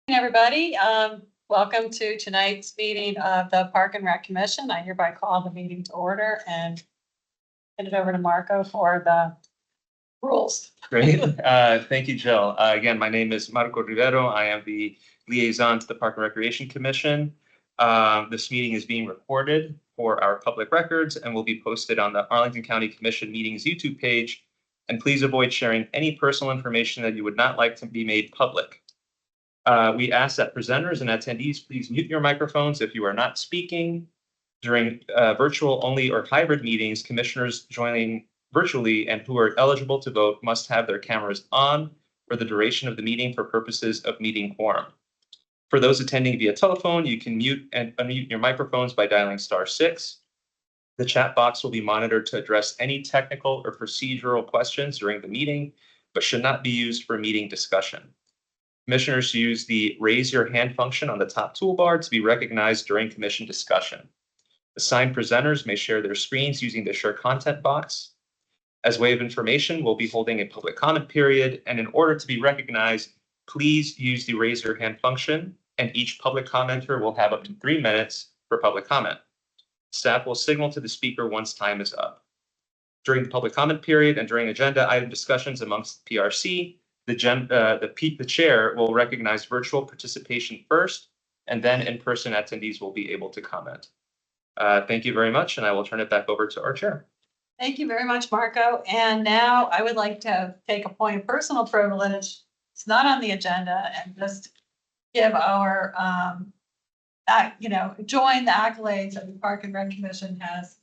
Everybody. Welcome to tonight's meeting of the Park and Rec Commission. I hereby call the meeting to order and hand it over to Marco for the rules. Great. Thank you, Jill. Again, my name is Marco Rivero. I am the liaison to the Park and Recreation Commission. This meeting is being recorded for our public records and will be posted on the Arlington County Commission Meetings YouTube page. And please avoid sharing any personal information that you would not like to be made public. We ask that presenters and attendees please mute your microphones if you are not speaking. During virtual only or hybrid meetings, commissioners joining virtually and who are eligible to vote must have their cameras on for the duration of the meeting for purposes of meeting quorum. For those attending via telephone, you can mute and unmute your microphones by dialing *6. The chat box will be monitored to address any technical or procedural questions during the meeting, but should not be used for meeting discussion. Commissioners use the raise your hand function on the top toolbar to be recognized during commission discussion. Assigned presenters may share their screens using the share content box. As way of information, we'll be holding a public comment period, and in order to be recognized, please use the raise your hand function, and each public commenter will have up to 3 minutes for public comment. Staff will signal to the speaker once time is up. During the public comment period and during agenda item discussions amongst PRC, the chair will recognize virtual participation first, and then in-person attendees will be able to comment. Thank you very much, and I will turn it back over to our chair. Thank you very much, Marco. And now I would like to take a point of personal privilege. It's not on the agenda, and just give our, join the accolades that the Park and Rec Commission has.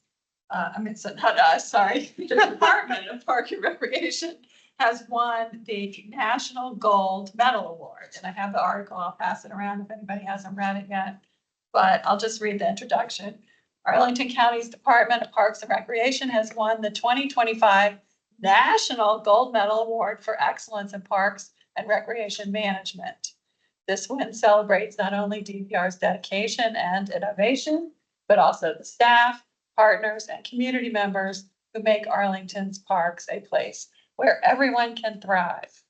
So not us, sorry, the Department of Park and Recreation has won the National Gold Medal Award. And I have the article, I'll pass it around if anybody hasn't read it yet, but I'll just read the introduction. Arlington County's Department of Parks and Recreation has won the 2025 National Gold Medal Award for Excellence in Parks and Recreation Management. This win celebrates not only DPR's dedication and innovation, but also the staff, partners, and community members who make Arlington's parks a place where everyone can thrive.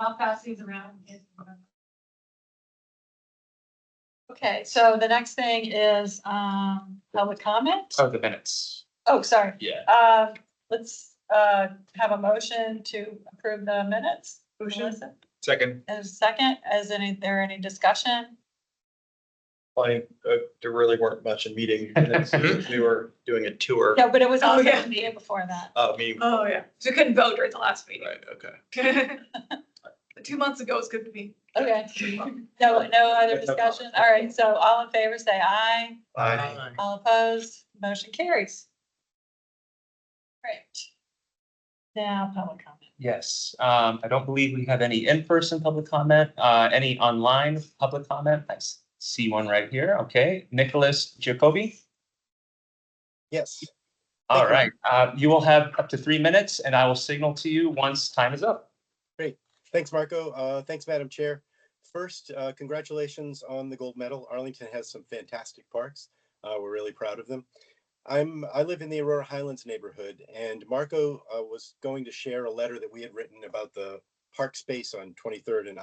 I'll pass these around. Okay, so the next thing is public comment. Oh, the minutes. Oh, sorry. Yeah. Let's have a motion to approve the minutes. Motion. Second. As a second, there any discussion? There really weren't much in meeting minutes. We were doing a tour. No, but it was also yeah. the meeting before that. Meeting. Oh, yeah. So we couldn't vote during the last meeting. Right, okay. 2 months ago was good to me. Okay. No other discussion. All right. So all in favor, say aye. Aye. All opposed, motion carries. Great. Now public comment. Yes. I don't believe we have any in-person public comment. Any online public comment? I see one right here. Okay. Nicholas Jacoby. Yes. All right. You will have up to 3 minutes, and I will signal to you once time is up. Great. Thanks, Marco. Thanks, Madam Chair. First, congratulations on the gold medal. Arlington has some fantastic parks. We're really proud of them. I live in the Aurora Highlands neighborhood, and Marco was going to share a letter that we had written about the park space on 23rd and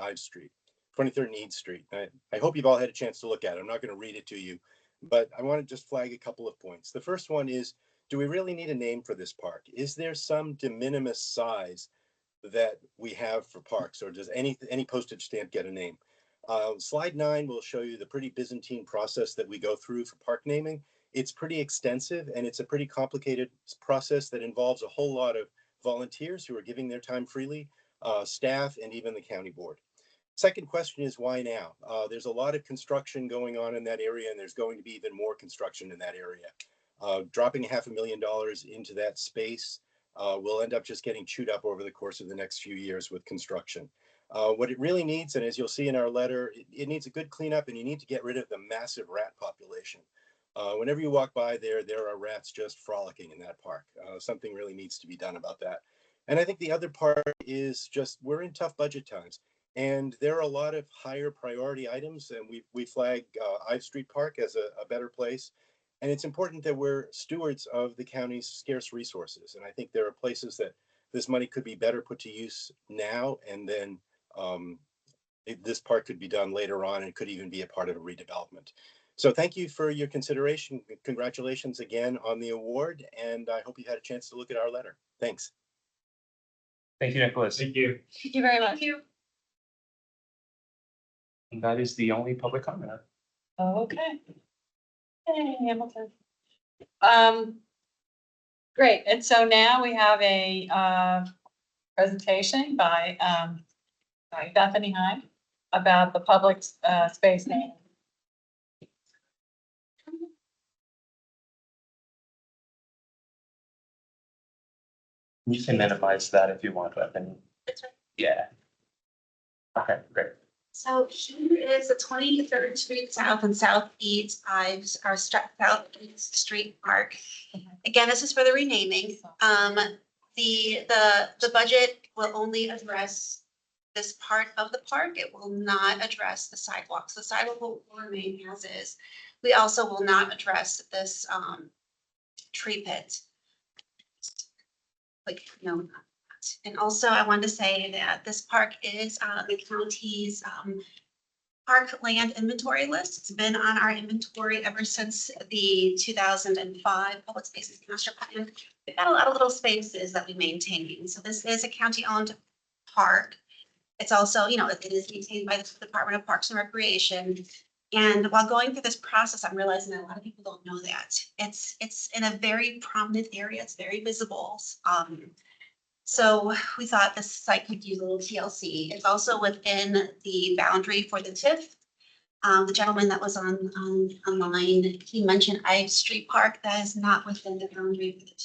Eads Street. I hope you've all had a chance to look at it. I'm not going to read it to you, but I want to just flag a couple of points. The first one is, do we really need a name for this park? Is there some de minimis size that we have for parks, or does any postage stamp get a name? Slide 9 will show you the pretty Byzantine process that we go through for park naming. It's pretty extensive, and it's a pretty complicated process that involves a whole lot of volunteers who are giving their time freely, staff, and even the county board. Second question is, why now? There's a lot of construction going on in that area, and there's going to be even more construction in that area. Dropping $500,000 into that space will end up just getting chewed up over the course of the next few years with construction. What it really needs, and as you'll see in our letter, it needs a good cleanup, and you need to get rid of the massive rat population. Whenever you walk by there are rats just frolicking in that park. Something really needs to be done about that. And I think the other part is just, we're in tough budget times, and there are a lot of higher priority items, and we flag Ives Street Park as a better place. And it's important that we're stewards of the county's scarce resources. And I think there are places that this money could be better put to use now, and then this part could be done later on and could even be a part of a redevelopment. So thank you for your consideration. Congratulations again on the award, and I hope you had a chance to look at our letter. Thanks. Thank you, Nicholas. Thank you. Thank you very much. And that is the only public comment. Okay. Hey, Hamilton. Great, and so now we have a presentation by Bethany Heim about the public space name. You can minimize that if you want, Bethany. That's right. Yeah. Okay, great. So here is the 23rd Street South and Southeast Ives, our Southeast Street Park. Again, this is for the renaming. The budget will only address this part of the park. It will not address the sidewalks. The sidewalk will remain as is. We also will not address this tree pit. Like, no. And also I wanted to say that this park is the county's park land inventory list. It's been on our inventory ever since the 2005 Public Spaces Master Plan. We've got a lot of little spaces that we maintain. So this is a county-owned park. It's also, you know, it is maintained by the Department of Parks and Recreation. And while going through this process, I'm realizing that a lot of people don't know that. It's in a very prominent area. It's very visible. So we thought this site could use a little TLC. It's also within the boundary for the TIF. The gentleman that was online, he mentioned Ives Street Park. That is not within the boundary for the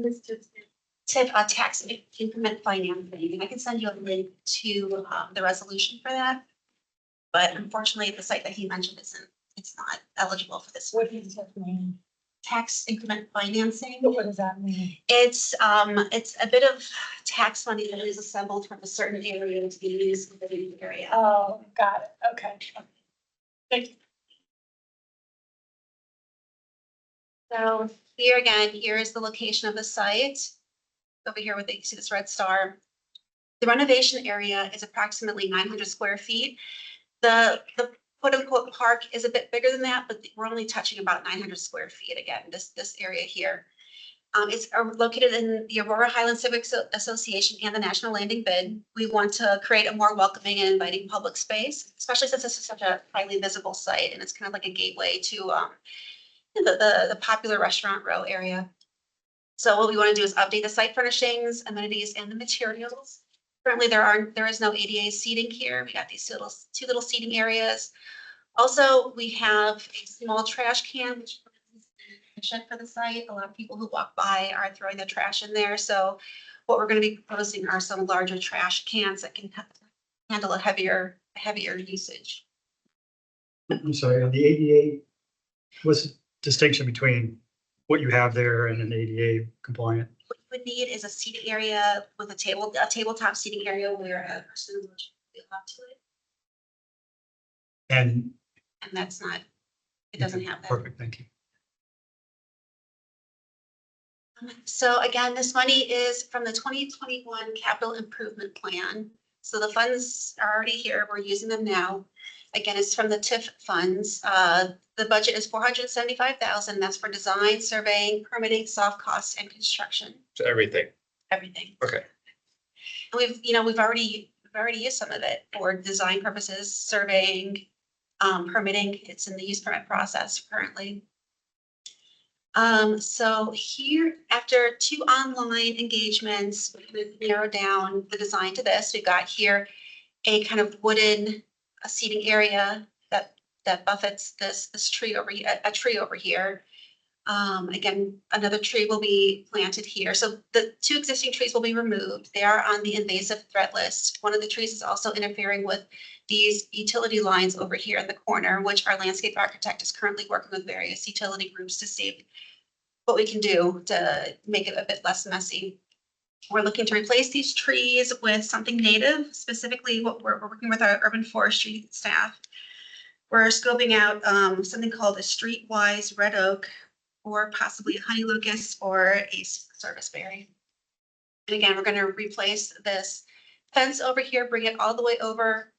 TIF. TIF, tax increment financing, and I can send you a link to the resolution for that. But unfortunately, the site that he mentioned it's not eligible for this. What does that mean? Tax increment financing. What does that mean? It's a bit of tax money that is assembled from a certain area to be used within the area. Oh, got it. Okay. Thank you. So here again, here is the location of the site. Over here where you see this red star. The renovation area is approximately 900 square feet. The quote unquote park is a bit bigger than that, but we're only touching about 900 square feet again, this area here. It's located in the Aurora Highlands Civic Association and the National Landing Bid. We want to create a more welcoming and inviting public space, especially since this is such a highly visible site and it's kind of like a gateway to the popular restaurant row area. So what we want to do is update the site furnishings, amenities, and the materials. Currently, there is no ADA seating here. We have these two little seating areas. Also, we have a small trash can, which is efficient for the site. A lot of people who walk by are throwing their trash in there. So what we're going to be proposing are some larger trash cans that can handle a heavier usage. I'm sorry, on the ADA, what's the distinction between what you have there and an ADA compliant? What you would need is a seating area with a tabletop seating area where a person will be allowed to it. And And that's not, it doesn't have that. perfect, thank you. So again, this money is from the 2021 capital improvement plan. So the funds are already here. We're using them now. Again, it's from the TIF funds. The budget is $475,000. That's for design, surveying, permitting, soft costs, and construction. So everything. Everything. Okay. And we've already used some of it for design purposes, surveying, permitting. It's in the use permit process currently. So here, after 2 online engagements, we narrowed down the design to this. We've got here a kind of wooden seating area that buffets this tree over here, a tree over here. Again, another tree will be planted here. So the 2 existing trees will be removed. They are on the invasive threat list. One of the trees is also interfering with these utility lines over here in the corner, which our landscape architect is currently working with various utility groups to see what we can do to make it a bit less messy. We're looking to replace these trees with something native, specifically what we're working with our urban forestry staff. We're scoping out something called a streetwise red oak, or possibly a honey locust or a serviceberry. And again, we're gonna replace this fence over here, bring it all the way over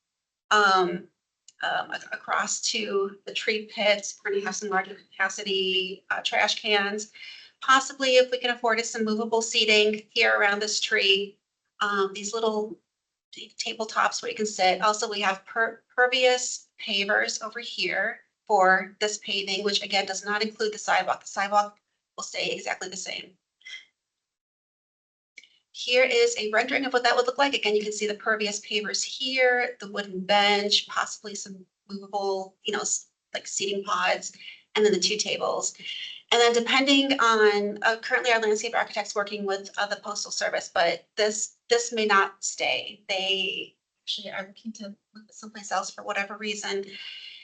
across to the tree pit. We're gonna have some larger capacity trash cans. Possibly, if we can afford it, some movable seating here around this tree. These little tabletops where you can sit. Also, we have pervious pavers over here for this paving, which again does not include the sidewalk. The sidewalk will stay exactly the same. Here is a rendering of what that would look like. Again, you can see the pervious pavers here, the wooden bench, possibly some movable, like seating pods, and then the 2 tables. And then depending on, currently our landscape architect's working with the Postal Service, but this may not stay. They actually are looking to move it someplace else for whatever reason.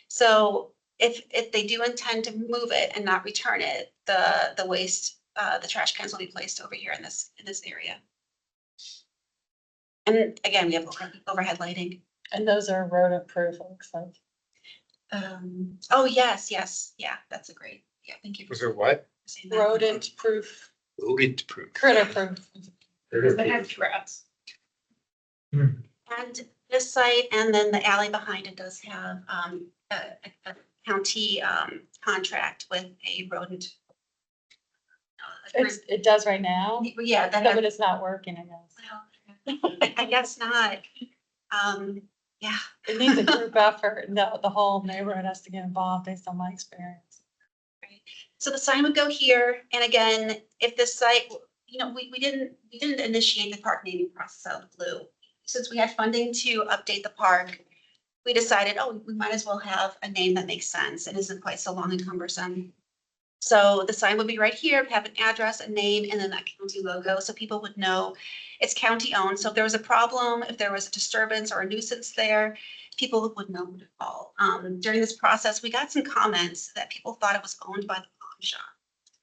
So if they do intend to move it and not return it, the waste, the trash cans will be placed over here in this area. And again, we have overhead lighting. And those are rodent proof, it looks like. Oh, yes, yeah, that's a great, yeah, thank you. Was there what? Saying that. Rodent proof, Rodent proof. critter proof. They have rats. And this site and then the alley behind it does have a county contract with a rodent. It does right now, Yeah, that but has, it's not working, I guess. I guess not. Yeah. It needs a group effort, and the whole neighborhood has to get involved based on my experience. Right. So the sign would go here, and again, if this site, we didn't initiate the park naming process out of the blue. Since we had funding to update the park, we decided, we might as well have a name that makes sense and isn't quite so long and cumbersome. So the sign would be right here, have an address, a name, and then that county logo, so people would know it's county owned. So if there was a problem, if there was a disturbance or a nuisance there, people would know who to call. During this process, we got some comments that people thought it was owned by the pawn shop.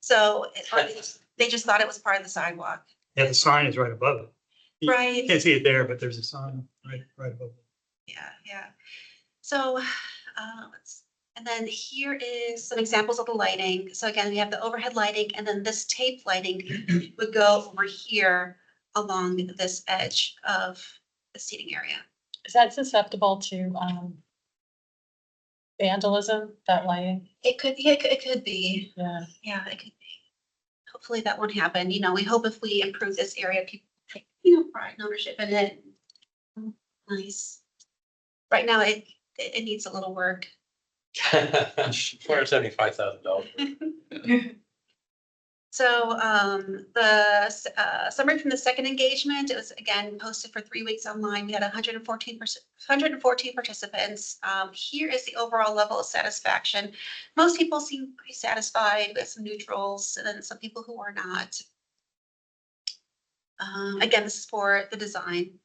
So they just thought it was part of the sidewalk. Yeah, the sign is right above it. You Right. can't see it there, but there's a sign right above it. Yeah. So, and then here is some examples of the lighting. So again, we have the overhead lighting, and then this tape lighting would go over here along this edge of the seating area. Is that susceptible to vandalism, that lighting? It could be. Yeah. Yeah, it could be. Hopefully that won't happen. We hope if we improve this area, people take, pride and ownership in it. Nice. Right now, it needs a little work. $475,000. So the summary from the second engagement, it was again posted for 3 weeks online. We had 114 participants. Here is the overall level of satisfaction. Most people seem pretty satisfied. We have some neutrals and then some people who are not. Again, this is for the design.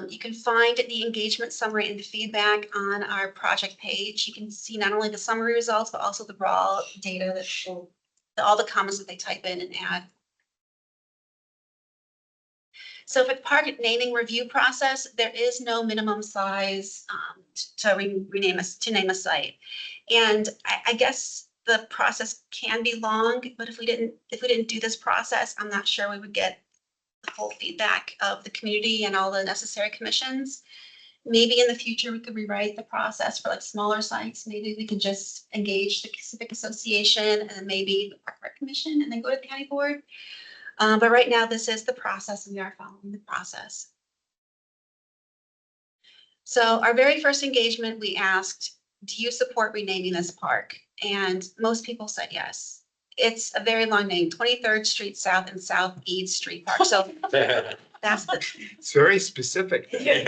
You can find the engagement summary and feedback on our project page. You can see not only the summary results, but also the raw data that show all the comments that they type in and add. So for the park naming review process, there is no minimum size to name a site. And I guess the process can be long, but if we didn't do this process, I'm not sure we would get the full feedback of the community and all the necessary commissions. Maybe in the future, we could rewrite the process for like smaller sites. Maybe we could just engage the Civic Association and then maybe the Park Rec Commission and then go to the county board. But right now, this is the process and we are following the process. So our very first engagement, we asked, do you support renaming this park? And most people said yes. It's a very long name, 23rd Street South and South East Street Park. So that's the. It's very specific. You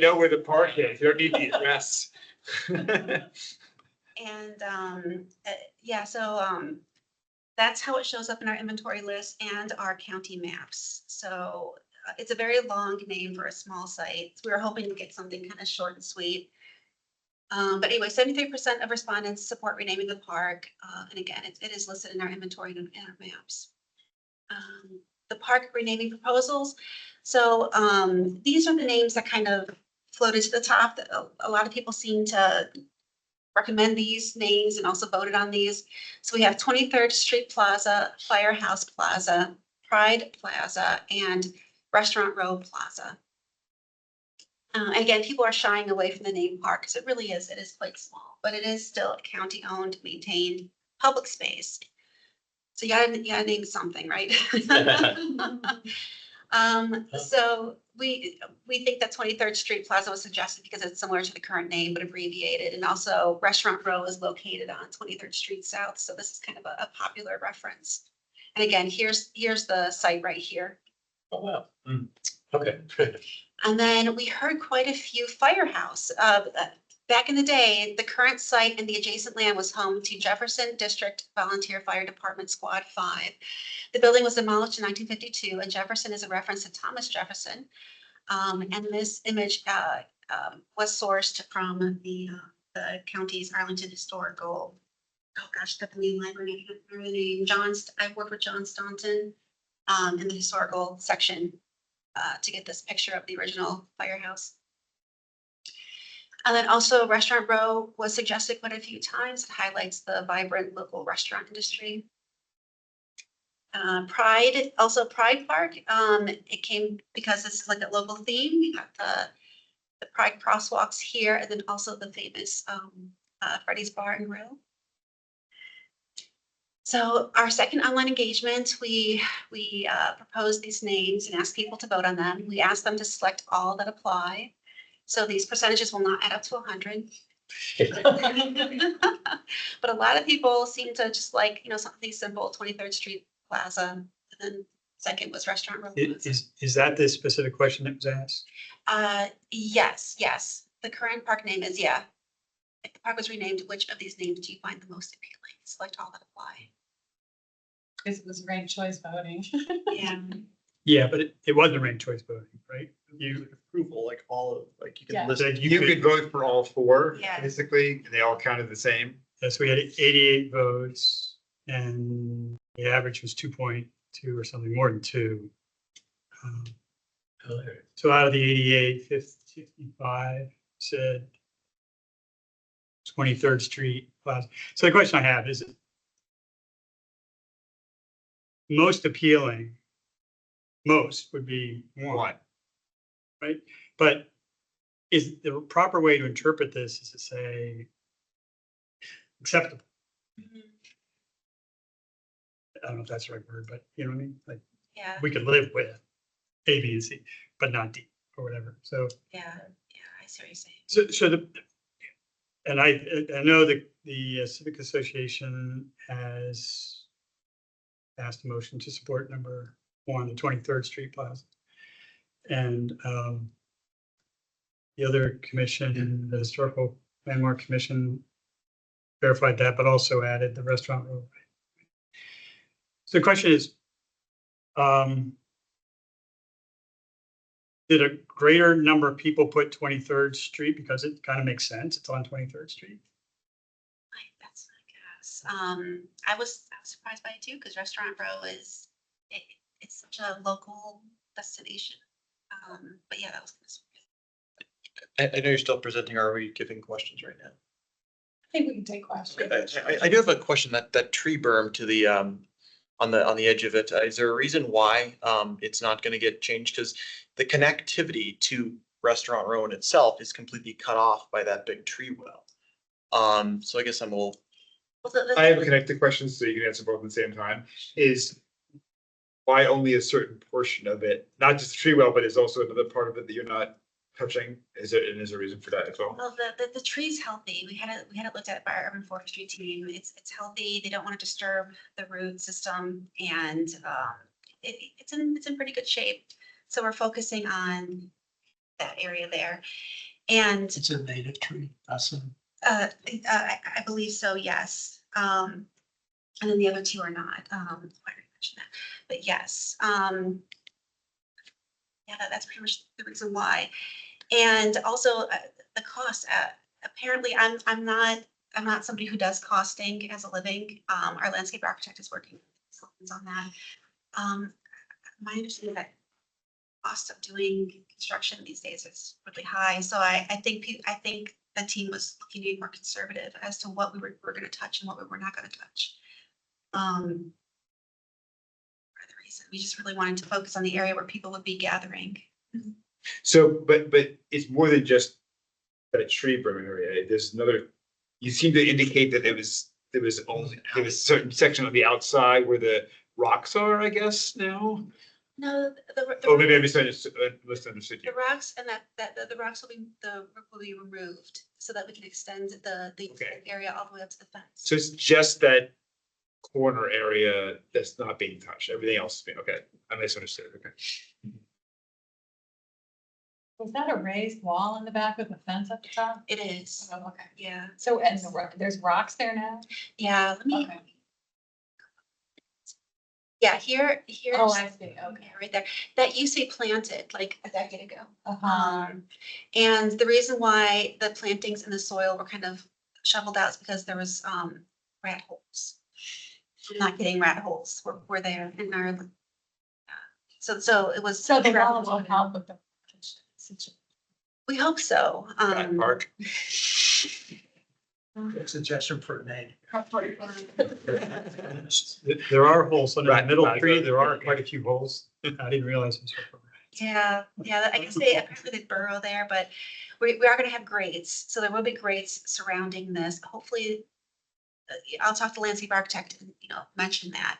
know where the park is, you don't need the address. And that's how it shows up in our inventory list and our county maps. So it's a very long name for a small site. We were hoping to get something kind of short and sweet. But anyway, 73% of respondents support renaming the park. And again, it is listed in our inventory and in our maps. The park renaming proposals. So these are the names that kind of floated to the top. That a lot of people seem to recommend these names and also voted on these. So we have 23rd Street Plaza, Firehouse Plaza, Pride Plaza and Restaurant Row Plaza. Again, people are shying away from the name park because it really is, it is quite small, but it is still a county-owned, maintained public space. So you gotta name something, right? So we think that 23rd Street Plaza was suggested because it's similar to the current name, but abbreviated. And also Restaurant Row is located on 23rd Street South. So this is kind of a popular reference. And again, here's the site right here. Oh, wow. Okay. And then we heard quite a few firehouse. Back in the day, the current site and the adjacent land was home to Jefferson District Volunteer Fire Department Squad 5. The building was demolished in 1952, and Jefferson is a reference to Thomas Jefferson. And this image was sourced from the county's Arlington Historical. Oh gosh, got the name library. I can't remember the name. I worked with John Staunton in the historical section to get this picture of the original firehouse. And then also Restaurant Row was suggested quite a few times. It highlights the vibrant local restaurant industry. Pride Park. It came because this is like a local theme. We got the Pride crosswalks here, and then also the famous Freddy's Bar and Grill. So our second online engagement, we proposed these names and asked people to vote on them. We asked them to select all that apply. So these percentages will not add up to 100. But a lot of people seem to just like, something simple, 23rd Street Plaza, and then second was Restaurant Row. Is that the specific question that was asked? Yes. The current park name is, yeah. If the park was renamed, which of these names do you find the most appealing? Select all that apply. Because it was ranked choice voting. Yeah. Yeah, but it wasn't ranked choice voting, right? You approval, like all of, like you Yeah. can list. Said You could vote for all four, Yeah. basically, and they all counted the same. Yes, we had 88 votes and the average was 2.2 or something, more than 2. So out of the 88, 55 said 23rd Street Plaza. So the question I have is, most appealing, most would be one, right? But is the proper way to interpret this is to say acceptable? I don't know if that's the right word, but you know what I mean? Like Yeah. we could live with A, B, and C, but not D or whatever. So Yeah. I see what you're saying. So and I know that the Civic Association has passed a motion to support number 1, the 23rd Street Plaza. And the other commission, the Historical Landmark Commission, verified that, but also added the Restaurant Row. So the question is, did a greater number of people put 23rd Street because it kind of makes sense? It's on 23rd Street. That's my guess. I was surprised by it too, because Restaurant Row it's such a local destination. But yeah, that was I know you're still presenting. Are we giving questions right now? I think we can take questions. I do have a question. That tree berm to the on the edge of it. Is there a reason why it's not going to get changed? Because the connectivity to Restaurant Row in itself is completely cut off by that big tree well. So I guess I'm a little. I have a connected question, so you can answer both at the same time. Is why only a certain portion of it, not just the tree well, but is also another part of it that you're not touching? Is there a reason for that as well? Well, the tree's healthy. We had it looked at by our urban forestry team. It's healthy. They don't want to disturb the root system, and it's in pretty good shape. So we're focusing on that area there, and It's a native tree, awesome. I believe so. Yes, and then the other two are not. Why did I mention that? But yes, yeah, that's pretty much the reason why. And also the cost. Apparently, I'm not somebody who does costing as a living. Our landscape architect is working on that. My understanding that cost of doing construction these days is really high. So I think the team was looking to be more conservative as to what we were going to touch and what we were not going to touch. Are the said, we just really wanted to focus on the area where people would be gathering. So, but it's more than just that tree berm area. There's another, you seem to indicate that there was a certain section on the outside where the rocks are, I guess, now? No, Oh, maybe I misunderstood you. the rocks and the rocks will be removed so that we can extend the Okay. area all the way up to the fence. So it's just that corner area that's not being touched. Everything else is being, okay. I misunderstood. Okay. Was that a raised wall in the back with a fence at the top? It is, Oh, okay. yeah, So, and there's rocks there now? yeah, let me. Okay. Yeah, here's. Oh, I see, Yeah, okay. right there. That used to be planted like a decade ago. Uh-huh. And the reason why the plantings in the soil were kind of shoveled out is because there was rat holes. I'm not kidding, rat holes were there in our. So it was. So the wall will help with the. We hope so. Rat Park. Suggestion for a name. There are holes under the Right, middle right. tree. There are quite a few holes. I didn't realize it was. Yeah, I guess they apparently they burrow there, but we are gonna have grates, so there will be grates surrounding this. Hopefully, I'll talk to landscape architect and, mention that.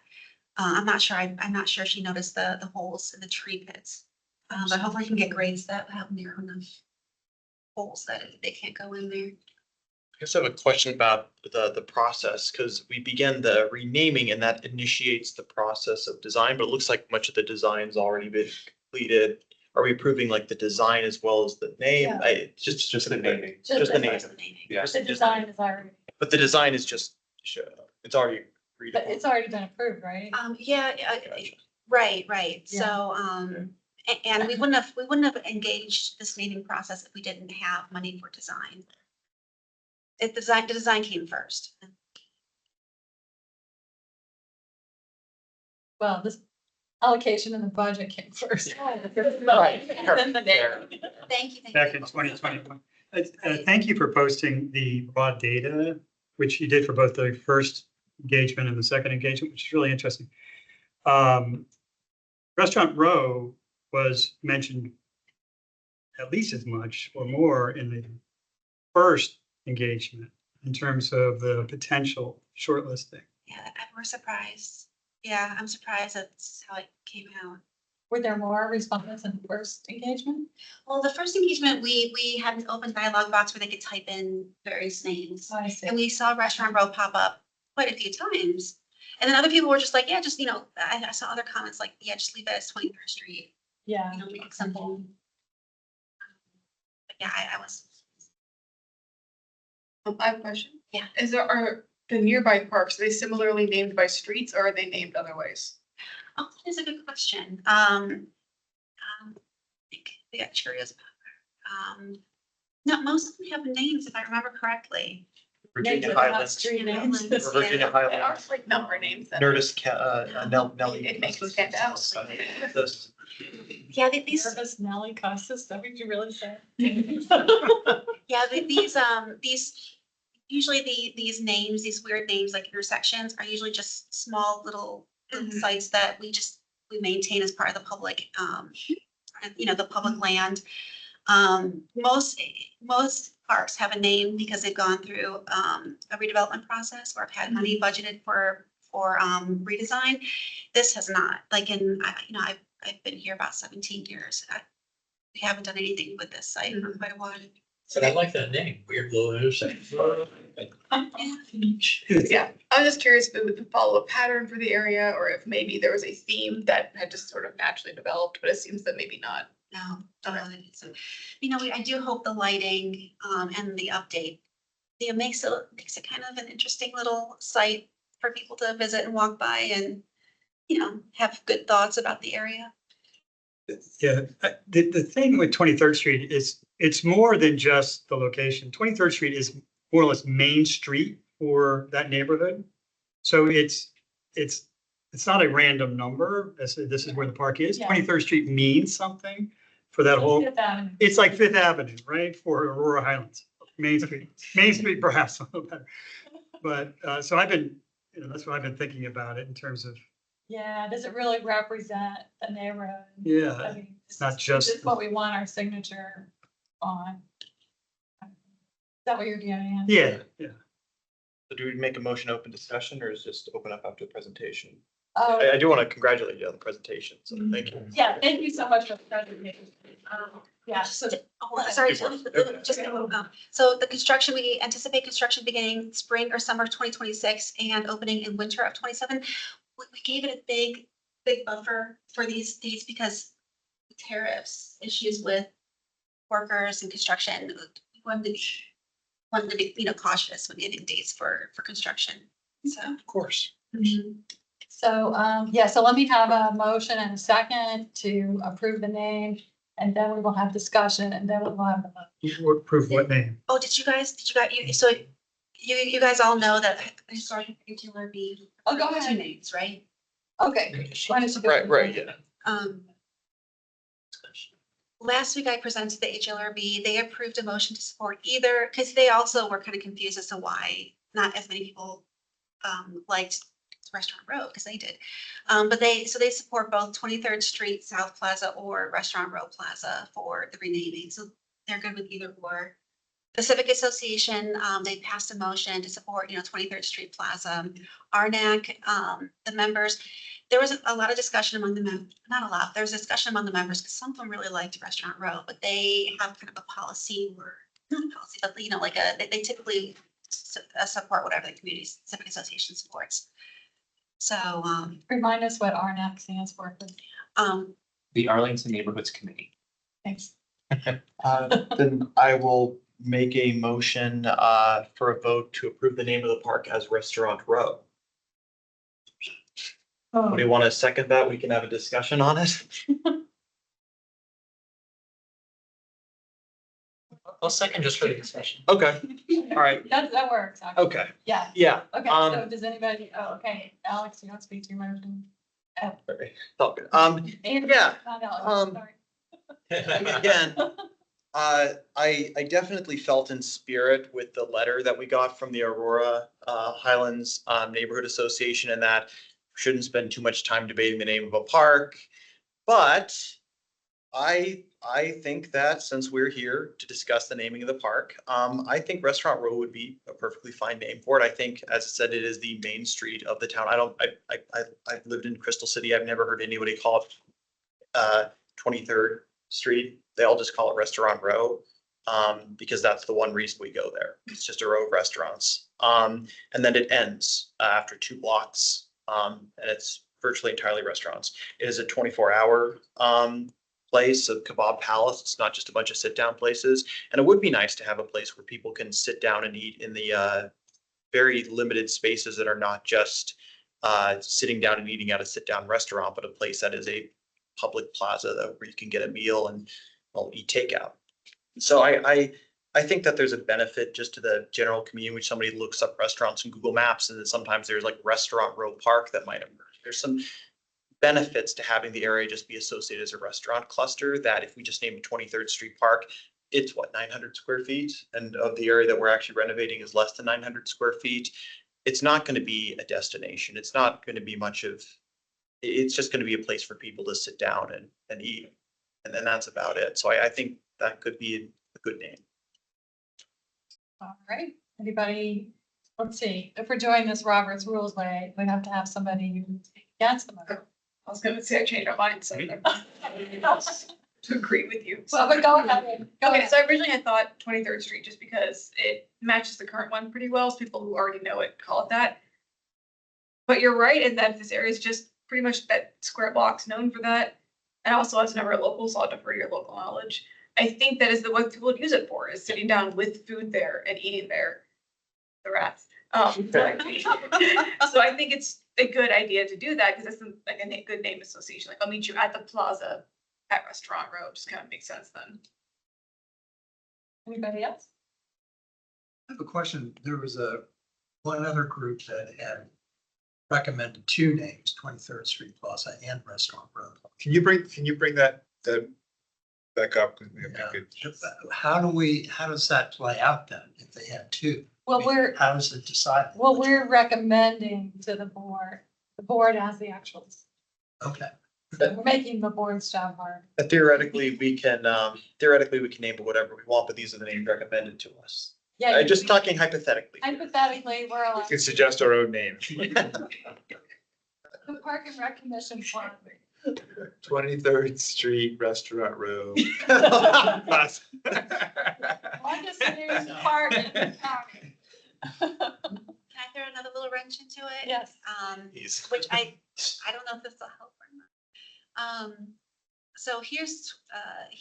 I'm not sure, I'm not sure if she noticed the holes in the tree pits. But hopefully you can get grates that have narrow enough holes that they can't go in there. I guess I have a question about the process, because we began the renaming and that initiates the process of design, but it looks like much of the design's already been completed. Are we approving like the design as well as the name? Yeah. Just the naming. Just the name. Just the naming. Yeah. The design is already, But the design is just, it's already agreed but upon. it's already been approved, right? Yeah, Gotcha. right. Yeah. So, and we wouldn't have engaged this naming process if we didn't have money for design. The design came first. Well, this allocation in the budget came first. Right. And then the name. Thank you. Back in 2021. Thank you for posting the raw data, which you did for both the first engagement and the second engagement, which is really interesting. Restaurant Row was mentioned at least as much or more in the first engagement in terms of the potential shortlisting. Yeah, we're surprised. Yeah, I'm surprised that's how it came out. Were there more respondents in the first engagement? Well, the first engagement, we had an open dialogue box where they could type in various names. I see. And we saw Restaurant Row pop up quite a few times. And then other people were just like, yeah, just, I saw other comments like, yeah, just leave it as 23rd Street, Yeah. make it simple. But yeah, I was. I have a question. Yeah. Are the nearby parks, are they similarly named by streets or are they named other ways? Oh, that is a good question. They got Cheerios. No, most of them have names, if I remember correctly. Virginia Names are not Highlands, street names. or Virginia They are Highlands, like number names. then. Nerdist, Nelly. It makes it stand out. This- Yeah, these, Nervous Nelly Costas, that would you really say? yeah, these, usually these names, these weird names like intersections are usually just small little Mhm. sites that we maintain as part of the public, the public land. Most parks have a name because they've gone through a redevelopment process or have had money budgeted for redesign. This has not, like I've been here about 17 years. We haven't done anything with this site for quite a while. But I like that name, Weird Little Intersection. Yeah, I was just curious if it would follow a pattern for the area or if maybe there was a theme that had just sort of naturally developed, but it seems that maybe not. No, so, I do hope the lighting and the update, makes it kind of an interesting little site for people to visit and walk by and, have good thoughts about the area. Yeah, the thing with 23rd Street is it's more than just the location. 23rd Street is more or less Main Street for that neighborhood. So it's not a random number. This is where the park is. Yeah. 23rd Street means something for that whole, Fifth Avenue. it's like Fifth Avenue, right? For Aurora Highlands, Main Street perhaps a little better. But so I've been, that's what I've been thinking about it in terms of Yeah, does it really represent the neighborhood? I Yeah, mean, it's not just. This is what we want our signature on. Is that what you're getting at? Yeah, yeah. So do we make a motion open discussion or is just open up after the presentation? Oh, I do want to congratulate you on the presentation, so thank you. yeah, thank you so much for the presentation. Yeah, so. Oh, sorry, Before- just a little, so the construction, we anticipate construction beginning spring or summer of 2026 and opening in winter of 27. We gave it a big buffer for these dates because tariffs, issues with workers and construction, we wanted to be, cautious when getting dates for construction, so. Of course. So, yeah, so let me have a motion and a second to approve the name, and then we will have discussion, and then we will have. Prove what name? Oh, so you guys all know that historic HLRB. Oh, go ahead. Two names, right? Okay. Why don't you go Right, through right, that? yeah. Last week I presented the HLRB, they approved a motion to support either, because they also were kind of confused as to why not as many people liked Restaurant Row, because they did. But they support both 23rd Street South Plaza or Restaurant Row Plaza for the renaming, so they're good with either or. The Civic Association, they passed a motion to support, 23rd Street Plaza. RNAC, the members, there was a lot of discussion among the not a lot, there was discussion among the members, because some of them really liked Restaurant Row, but they have kind of a policy or, not a policy, but like they typically support whatever the community civic association supports. So, Remind us what RNAC stands for, please. The Arlington Neighborhoods Committee. Thanks. Then I will make a motion for a vote to approve the name of the park as Restaurant Row. Oh, Do you want to second that? We can have a discussion on it. I'll second just for the discussion. Okay, all right, that works, actually. okay, Yeah, yeah. okay, so does anybody, okay, Alex, you don't speak to your motion? Felt good. And- Yeah, Not Alex, sorry. again, I definitely felt in spirit with the letter that we got from the Aurora Highlands Neighborhood Association, and that we shouldn't spend too much time debating the name of a park. But I think that since we're here to discuss the naming of the park, I think Restaurant Row would be a perfectly fine name for it. I think, as I said, it is the main street of the town. I've lived in Crystal City. I've never heard anybody call it 23rd Street. They all just call it Restaurant Row, because that's the one reason we go there. It's just a row of restaurants. And then it ends after 2 blocks, and it's virtually entirely restaurants. It is a 24-hour place, a kebab palace. It's not just a bunch of sit-down places. And it would be nice to have a place where people can sit down and eat in the very limited spaces that are not just sitting down and eating at a sit-down restaurant, but a place that is a public plaza where you can get a meal and eat takeout. So I think that there's a benefit just to the general community, which somebody looks up restaurants in Google Maps, and then sometimes there's like Restaurant Row Park that might emerge. There's some benefits to having the area just be associated as a restaurant cluster, that if we just name 23rd Street Park, it's 900 square feet, and of the area that we're actually renovating is less than 900 square feet. It's not going to be a destination. It's not going to be much of, it's just going to be a place for people to sit down and eat. And then that's about it. So I think that could be a good name. All right, anybody, let's see, if we're doing this Robert's Rules way, we have to have somebody who's against the motion. I was gonna say I changed my mind, so to agree with you. Well, but go ahead, go Okay, ahead. so originally I thought 23rd Street just because it matches the current one pretty well, so people who already know it call it that. But you're right in that this area is just pretty much that square block's known for that. And also as never local, so I'll defer to your local knowledge. I think that is what people use it for, is sitting down with food there and eating there. The rats. So I think it's a good idea to do that, because it's like a good name association. Like, I'll meet you at the plaza at Restaurant Row, just kind of makes sense then. Anybody else? I have a question. There was one other group that had recommended 2 names, 23rd Street Plaza and Restaurant Road. Can you bring that back up? How does that play out then if they had 2? Well, How does it decide? we're recommending to the board The board has the actuals. Okay. So we're making the board's job hard. Theoretically, we can name it whatever we want, but these are the names recommended to us. Yeah, I'm just talking hypothetically. hypothetically, we're We allowed. can suggest our own names. The Park and Rec Commission plan. 23rd Street Restaurant Row. Longest news park in the county. Can I throw another little wrench into it? Yes. Please. Which I don't know if this will help or not. So here's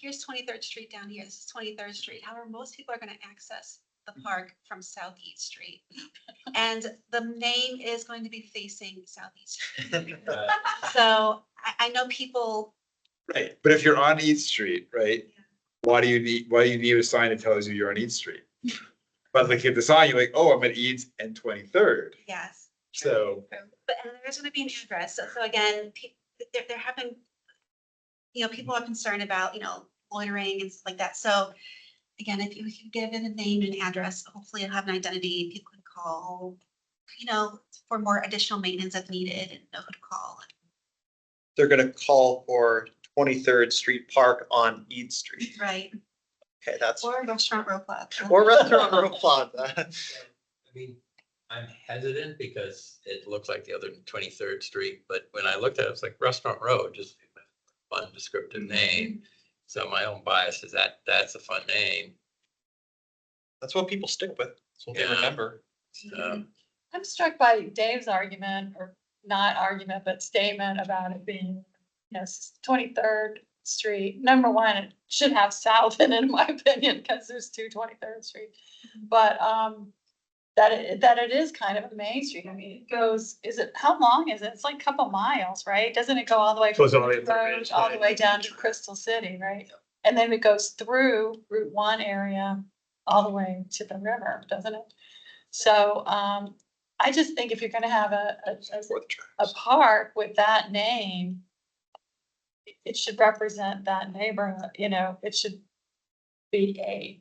23rd Street down here. This is 23rd Street. However, most people are going to access the park from Southeast Street. And the name is going to be facing Southeast Street. So I know people, Right, but if you're on East Street, right, why do you need a sign that tells you you're on East Street? But like if the sign, you're like, oh, I'm at Eads and 23rd, yes. so. But and there's going to be an address. So again, there have been, people are concerned about, loitering and stuff like that. So again, if you can give it a name and address, hopefully it'll have an identity. People can call, for more additional maintenance if needed and know who to call. They're gonna call for 23rd Street Park on Eads Street. Right. Okay, that's, Or Restaurant Row Plaza. or Restaurant Row Plaza. I mean, I'm hesitant because it looks like the other 23rd Street, but when I looked at it, it's like Restaurant Row, just a fun descriptive name. So my own bias is that's a fun name. That's what people stick with. That's what they Yeah. remember. So, I'm struck by Dave's argument, or not argument, but statement about it being, 23rd Street. Number one, it should have south in it, in my opinion, because there's 23rd Street. But that it is kind of a main street. I mean, it goes, how long is it? It's like a couple miles, right? Doesn't it go all the way? Goes all the way from to the Road ridge, all the right. way down to Crystal City, right? And then it goes through Route 1 area all the way to the river, doesn't it? So I just think if you're gonna have a park with that name, it should represent that neighborhood, it should be a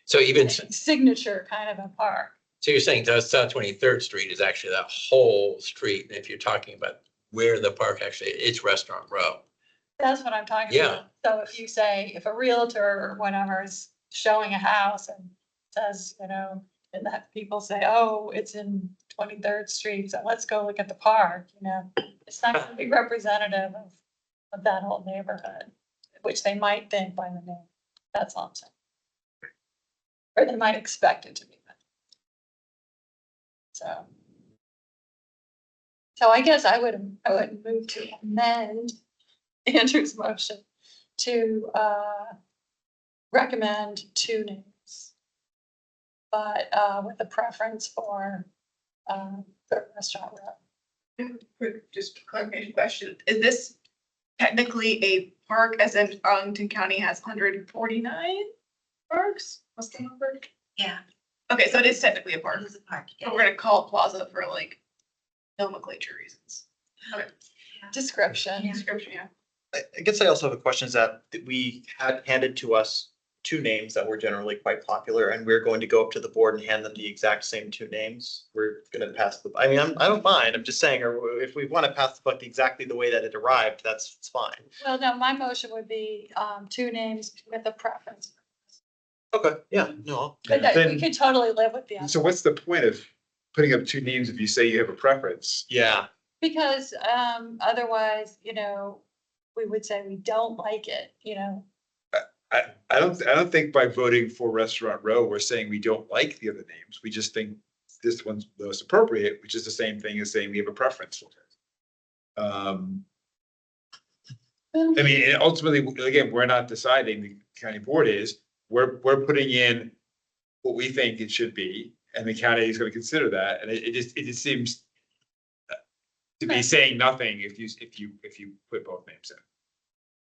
so even, signature kind of a park. so you're saying that South 23rd Street is actually that whole street. And if you're talking about where the park actually, it's Restaurant Row. That's what I'm talking Yeah. about. So if you say, if a realtor or whatever is showing a house and says, and that people say, oh, it's in 23rd Street, so let's go look at the park, it's not gonna be representative of that whole neighborhood, which they might think by the name. That's all I'm saying. Or they might expect it to be. So I guess I would move to amend Andrew's motion to recommend 2 names. But with a preference for the Restaurant Row. Just a clarification question, is this technically a park, as in Arlington County has 149 parks? What's the number? Yeah, Okay, so it is technically a park, it is a park. but we're gonna call it Plaza for like nomenclature reasons. Okay, Description. description, yeah. I guess I also have a question is that we had handed to us 2 names that were generally quite popular, and we're going to go up to the board and hand them the exact same 2 names. We're gonna pass I don't mind, I'm just saying, or if we want to pass the buck exactly the way that it arrived, it's fine. Well, no, my motion would be 2 names with a preference. Okay, yeah, no. But Then- we could totally live with the other. So what's the point of putting up 2 names if you say you have a preference? Yeah, Because otherwise, we would say we don't like it, I don't think by voting for Restaurant Row, we're saying we don't like the other names. We just think this one's most appropriate, which is the same thing as saying we have a preference for it. I mean, and ultimately, again, we're not deciding, the county board is, we're putting in what we think it should be, and the county is gonna consider that, and it just seems to be saying nothing if you put both names in.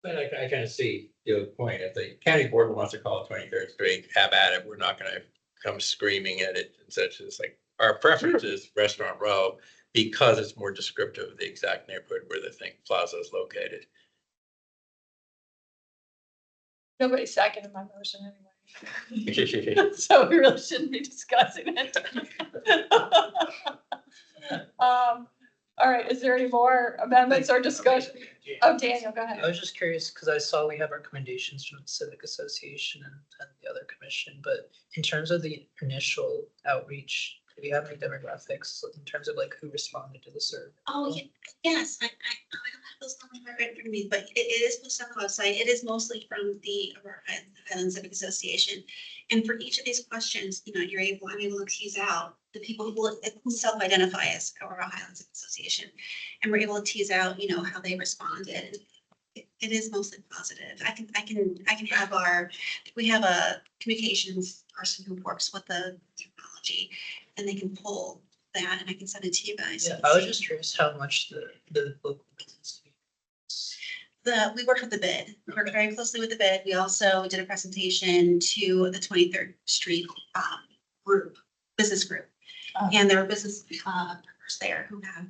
But I kind of see the point. If the county board wants to call it 23rd Street, have at it. We're not going to come screaming at it and such. It's like our preference is Restaurant Row because it's more descriptive of the exact neighborhood where they think Plaza is located. Nobody seconded my motion anyway. So we really shouldn't be discussing it. All right, is there any more amendments or discussion? Oh, Daniel, go I ahead. was just curious, because I saw we have recommendations from the Civic Association and the other commission, but in terms of the initial outreach, do we have any demographics in terms of like who responded to the survey? Oh, yes, I don't have those numbers right in front of me, but it is posted on the website. It is mostly from the Aurora Highlands Civic Association. And for each of these questions, I'm able to tease out the people who self-identify as Aurora Highlands Civic Association. And we're able to tease out, how they responded. It is mostly positive. I can have we have a communications person who works with the technology, and they can pull that and I can send it to you guys. Yeah, I was just curious how much the local business. We worked with the bid. We worked very closely with the bid. We also did a presentation to the 23rd Street business group. Oh. And there were business partners there who have,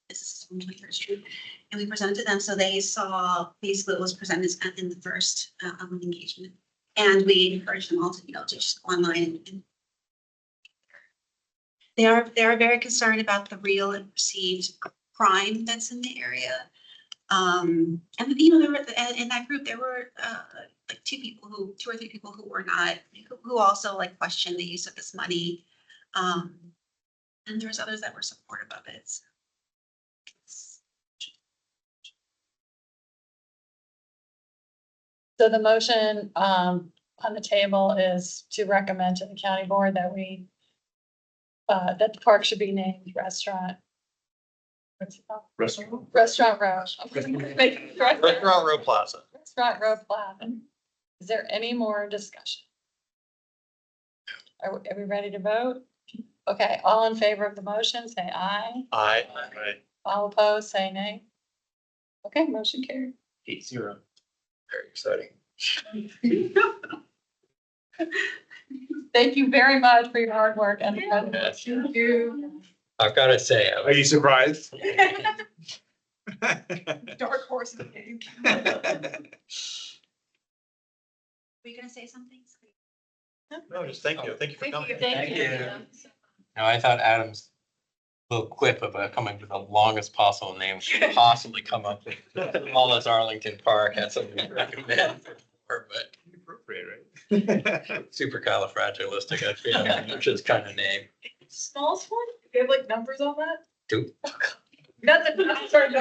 businesses on 23rd Street. And we presented to them, so they saw basically what was presented in the first engagement. And we encouraged them all to, to just go online and they are very concerned about the real and perceived crime that's in the area. And there were in that group there were like two or three people who were not who also like questioned the use of this money. And there was others that were supportive of it. So the motion on the table is to recommend to the county board that that the park should be named Restaurant. What's it called? Restaurant Row. Restaurant Row Plaza. Restaurant Row Plaza. Is there any more discussion? Are we ready to vote? Okay, all in favor of the motion, say aye. Aye. All opposed, say nay. Okay, motion carried. 8-0. Very exciting. Thank you very much for your hard work and. Yes. Thank you. I've got to say, I Are you surprised? Dark horse in the game. Were you gonna say something? No, just thank you. Thank you for coming. Thank you. Now, I thought Adam's little quip about coming with the longest possible name she could possibly come up with. All this Arlington Park had something to recommend for, but Appropriate, right? supercalifragilistic, I feel, which is kind of name. Smallest one? Do you have like numbers on that? 2. Nothing. Sorry, no.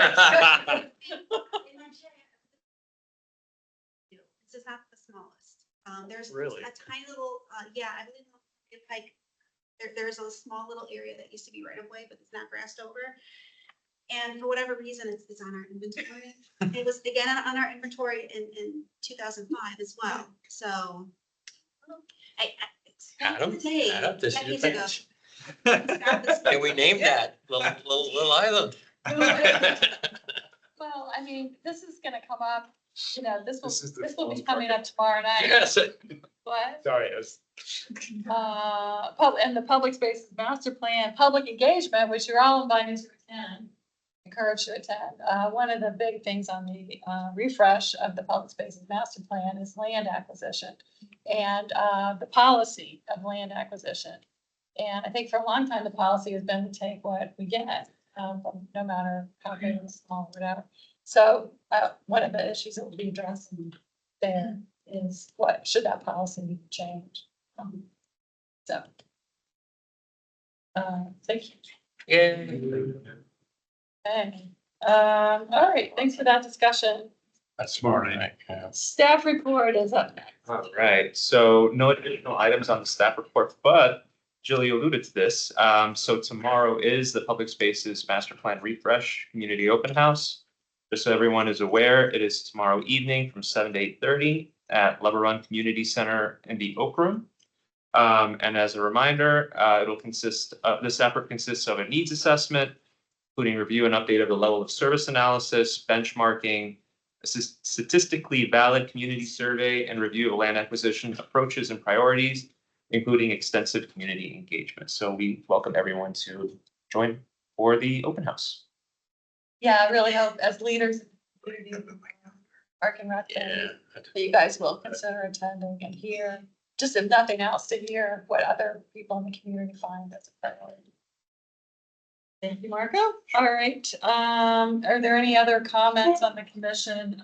This is not the smallest. There's Really? a tiny little, I believe it's like, there's a small little area that used to be right of way, but it's not grassed over. And for whatever reason, it's on our inventory. It was again on our inventory in 2005 as well. So it's back in the day, Adam, this is your decades ago. thing. Can we name that little island? Well, I mean, this is gonna come up, this This is the will be smallest coming part. up tomorrow night. Yes. What? Sorry, I was. And the public spaces master plan, public engagement, which you're all invited to attend, encouraged to attend. One of the big things on the refresh of the public spaces master plan is land acquisition and the policy of land acquisition. And I think for a long time, the policy has been to take what we get, no matter how big or small, whatever. So one of the issues that will be addressed there is what should that policy change? Thank you. Yeah. Okay. All right, thanks for that discussion. That's smart, right? Yeah. Staff report is up next. All right, so no additional items on the staff report, but Julie alluded to this. So tomorrow is the Public Spaces Master Plan Refresh Community Open House. Just so everyone is aware, it is tomorrow evening from 7 to 8:30 at Level Run Community Center in the Oak Room. And as a reminder, this effort consists of a needs assessment, including review and update of the level of service analysis, benchmarking, a statistically valid community survey, and review of land acquisition approaches and priorities, including extensive community engagement. So we welcome everyone to join for the open house. Yeah, I really hope as leaders, of the community, Park and Rec, Yeah. that you guys will consider attending and hear, just if nothing else, to hear what other people in the community find as a priority. Thank you, Marco. All right, are there any other comments on the commission?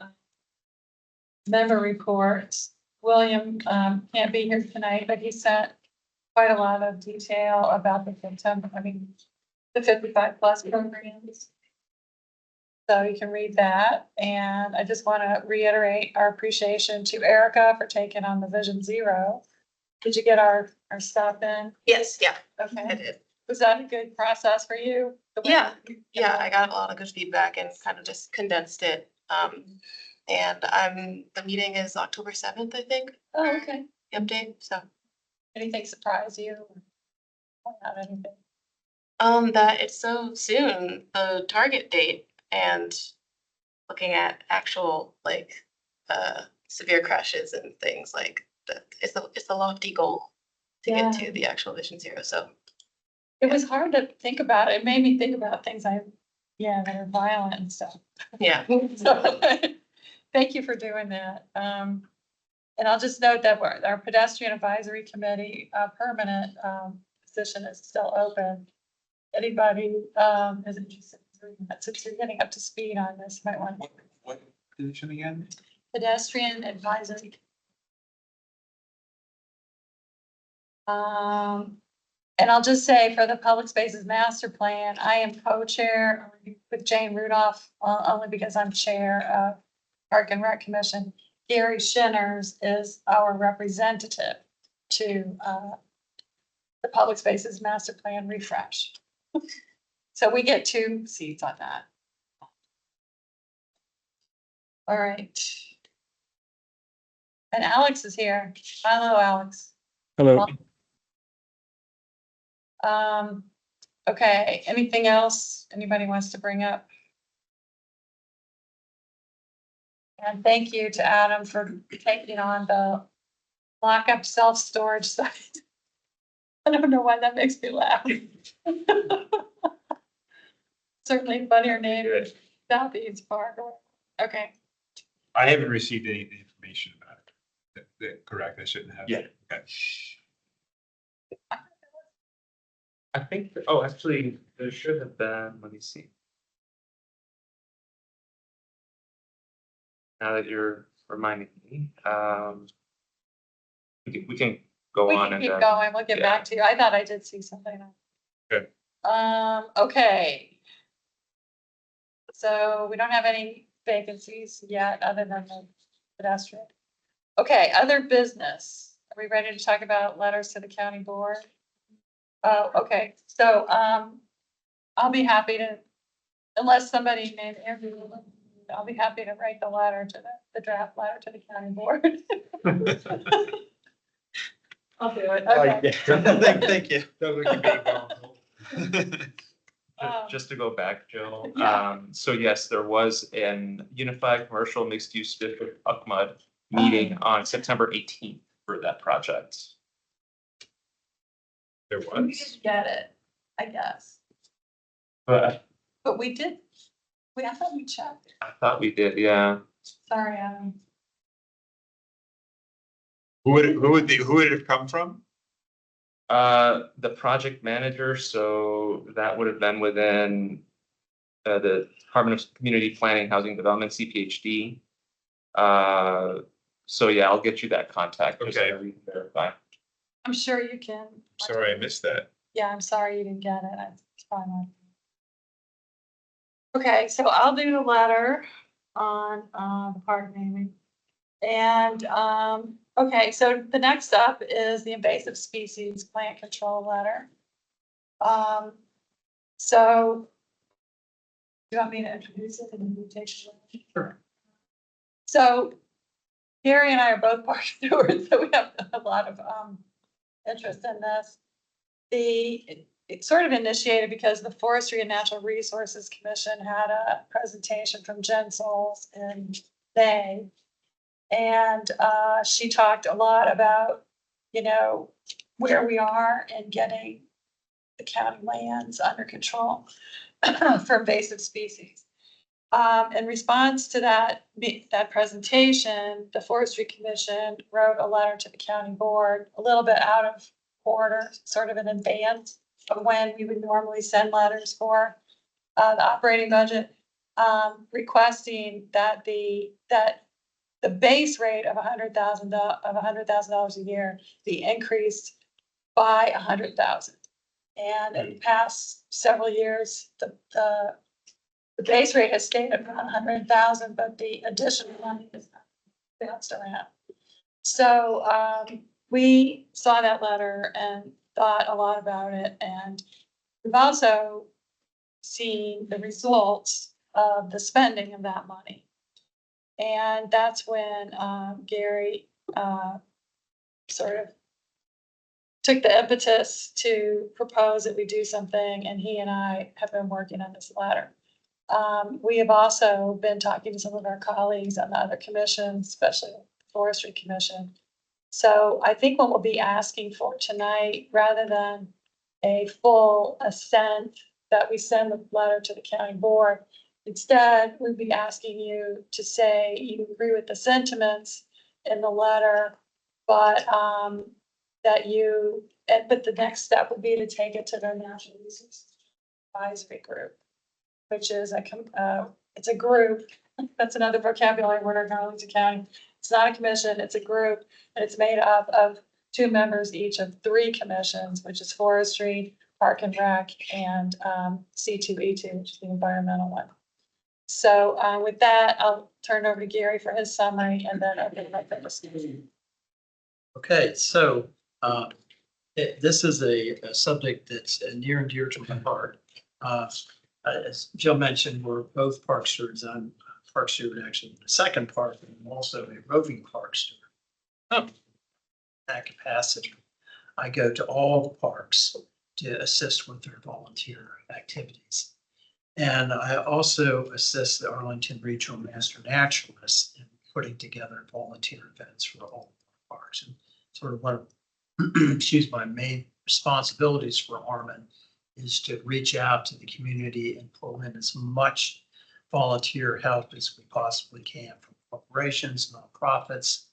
Member reports? William, can't be here tonight, but he sent quite a lot of detail about the the 55+ programs. So you can read that, and I just want to reiterate our appreciation to Erica for taking on the Vision Zero. Did you get our stuff in? Yes, yeah, I Okay, did. was that a good process for you? The way Yeah, you- Yeah, I got a lot of good feedback and kind of just condensed it. And the meeting is October 7th, I think, Oh, okay. the update, so. Anything surprise you? Point out anything? That it's so soon, the target date, and looking at actual like severe crashes and things like that. It's a lofty goal to get to the actual Vision Zero. So It was hard to think about. It made me think about things that are violent and stuff. yeah, So, thank you for doing that. And I'll just note that our pedestrian advisory committee, permanent, position is still open. Anybody, is interested in doing that, since you're getting up to speed on this, might want What position again? pedestrian advisory. And I'll just say for the public spaces master plan, I am co-chair with Jane Rudolph, only because I'm chair of Park and Rec Commission. Gary Shinners is our representative to the public spaces master plan refresh. So we get 2 seats on that. All right. And Alex is here. Hello, Alex. Hello. Okay, anything else anybody wants to bring up? And thank you to Adam for taking on the lockup self-storage site. I don't know why that makes me laugh. Certainly funnier name than Southeast Park. Okay, I haven't received any information about it. Correct, I shouldn't have. Yeah. Okay. I think, oh, actually, there should have been, let me see. Now that you're reminding me, we can go we on can and keep then, going. We'll get yeah. back to you. I thought I did see something. Good. Okay. So we don't have any vacancies yet, other than the pedestrian. Okay, other business. Are we ready to talk about letters to the county board? Oh, okay, so, I'll be happy to, unless somebody named Andrew, I'll be happy to write the letter to the draft letter to the county board. I'll do it, okay. Thank you. Sounds like you're being volatile. Just to go back, Jill. Yeah. So yes, there was an Unified Commercial Mixed Use District UCMUD meeting on September 18th for that project. There We was. didn't get it, I guess, But but we did, I thought we checked. I thought we did, yeah. Sorry, Adam. Who would it have come from? The project manager, so that would have been within the Department of Community Planning, Housing Development, CPHD. So yeah, I'll get you that contact. just so Okay. that we can verify. I'm sure you can. Sorry, I missed that. Yeah, I'm sorry you didn't get it. It's fine. Okay, so I'll do the letter on the park naming. And okay, so the next up is the invasive species plant control letter. So do you want me to introduce it and you take it? Sure. So Gary and I are both park stewards, so we have a lot of interest in this. It sort of initiated because the Forestry and Natural Resources Commission had a presentation from Jen Souls in May. And she talked a lot about, where we are in getting the county lands under control for invasive species. In response to that presentation, the Forestry Commission wrote a letter to the county board, a little bit out of order, sort of in advance, of when we would normally send letters for the operating budget, requesting that the base rate of $100,000 a year be increased by 100,000. And in the past several years, the base rate has stayed at around 100,000, but the additional money is bounced around. So we saw that letter and thought a lot about it, and we've also seen the results of the spending of that money. And that's when Gary sort of took the impetus to propose that we do something, and he and I have been working on this letter. We have also been talking to some of our colleagues on the other commissions, especially the Forestry Commission. So I think what we'll be asking for tonight, rather than a full assent that we send the letter to the county board, instead, we'd be asking you to say you agree with the sentiments in the letter, but but the next step would be to take it to their Natural Resources Advisory Group, which is it's a group. That's another vocabulary word in Arlington County. It's not a commission, it's a group, and it's made up of 2 members each of 3 commissions, which is Forestry, Park and Rec, and C2E2, which is the environmental one. So with that, I'll turn it over to Gary for his summary, and then I'll get back to discussion. Okay, so this is a subject that's near and dear to my heart. As Jill mentioned, we're both park stewards. I'm a park steward actually in the second park, and I'm also a roving park steward. Oh. In that capacity, I go to all the parks to assist with their volunteer activities. And I also assist the Arlington Regional Master Naturalists in putting together volunteer events for all the parks. And sort of one of my main responsibilities for ARMAN is to reach out to the community and pull in as much volunteer help as we possibly can from corporations, nonprofits,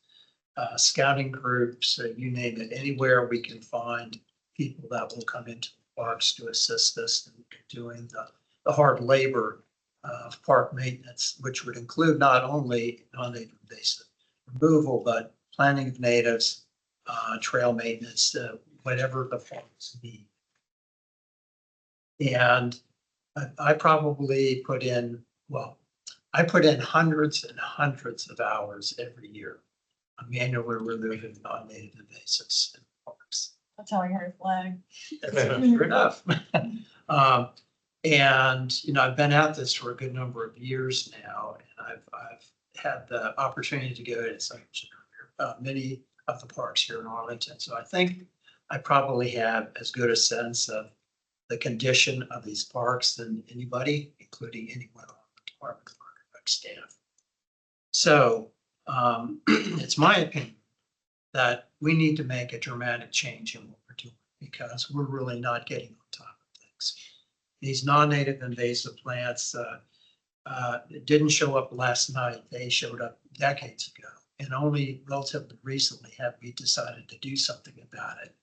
scouting groups, you name it, anywhere we can find people that will come into the parks to assist us in doing the hard labor of park maintenance, which would include not only non-native invasive removal, but planting of natives, trail maintenance, whatever the parks need. And I probably put in hundreds and hundreds of hours every year on manually removing non-native invasives in parks. That's how I heard flag. Sure enough. And, I've been at this for a good number of years now, and I've had the opportunity to go to many of the parks here in Arlington. So I think I probably have as good a sense of the condition of these parks than anybody, including anyone on the Department of Park and Rec staff. So it's my opinion that we need to make a dramatic change in what we're doing, because we're really not getting on top of things. These non-native invasive plants didn't show up last night. They showed up decades ago, and only relatively recently have we decided to do something about it.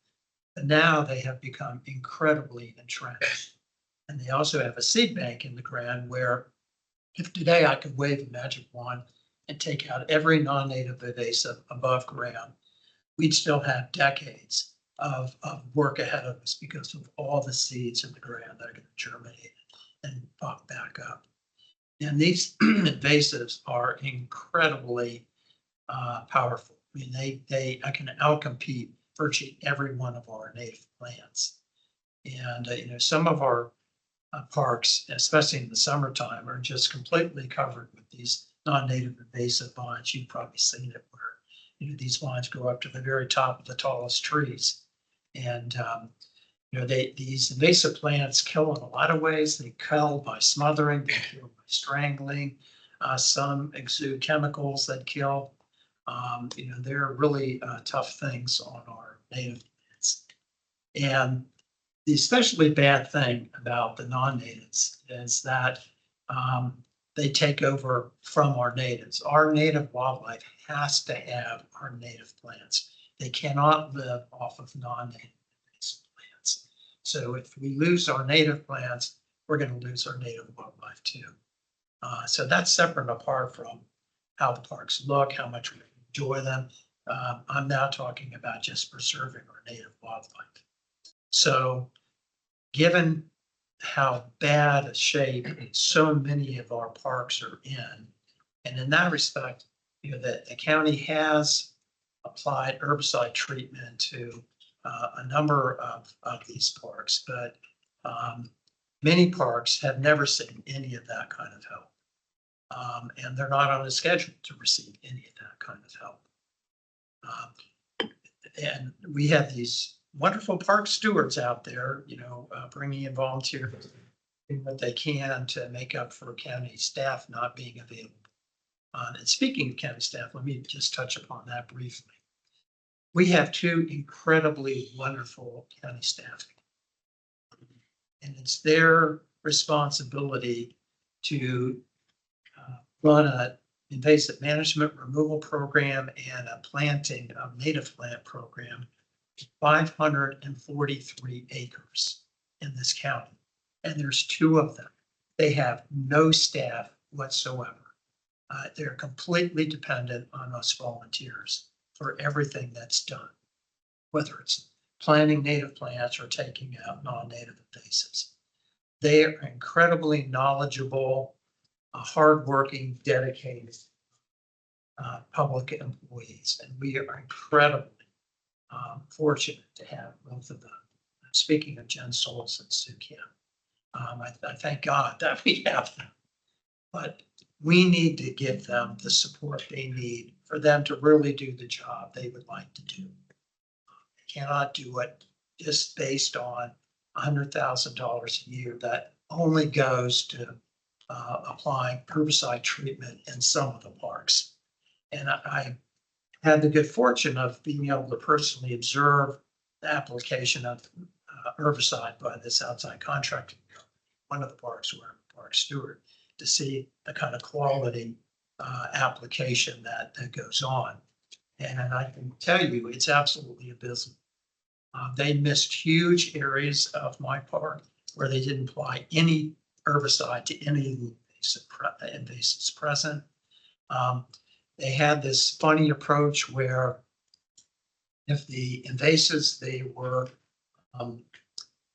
And now they have become incredibly entrenched. And they also have a seed bank in the ground where if today I could wave a magic wand and take out every non-native invasive above ground, we'd still have decades of work ahead of us because of all the seeds in the ground that are going to germinate and pop back up. And these invasives are incredibly powerful. I mean, they can outcompete virtually every one of our native plants. And some of our parks, especially in the summertime, are just completely covered with these non-native invasive vines. You've probably seen it where these vines go up to the very top of the tallest trees. And these invasive plants kill in a lot of ways. They kill by smothering, they kill by strangling. Some exude chemicals that kill. They're really tough things on our native plants. And the especially bad thing about the non-natives is that they take over from our natives. Our native wildlife has to have our native plants. They cannot live off of non-native plants. So if we lose our native plants, we're gonna lose our native wildlife too. So that's separate and apart from how the parks look, how much we enjoy them. I'm now talking about just preserving our native wildlife. So given how bad a shape so many of our parks are in, and in that respect, you know, that the county has applied herbicide treatment to a number of these parks, but many parks have never seen any of that kind of help. And they're not on a schedule to receive any of that kind of help. And we have these wonderful park stewards out there, you know, bringing in volunteers, doing what they can to make up for county staff not being available. And speaking of county staff, let me just touch upon that briefly. We have two incredibly wonderful county staff. And it's their responsibility to run a invasive management removal program and a planting of native plant program, 543 acres in this county. And there's two of them. They have no staff whatsoever. They're completely dependent on us volunteers for everything that's done, whether it's planting native plants or taking out non-native invasives. They are incredibly knowledgeable, hardworking, dedicated public employees, and we are incredibly fortunate to have both of them. Speaking of Jen Souls and Sue Kim, I thank God that we have them, but we need to give them the support they need for them to really do the job they would like to do. They cannot do it just based on $100,000 a year that only goes to applying herbicide treatment in some of the parks. And I had the good fortune of being able to personally observe the application of herbicide by this outside contracting company, one of the parks where I'm a park steward, to see the kind of quality application that goes on. And I can tell you, it's absolutely abysmal. They missed huge areas of my park where they didn't apply any herbicide to any of the invasives present. They had this funny approach where if the invasives they were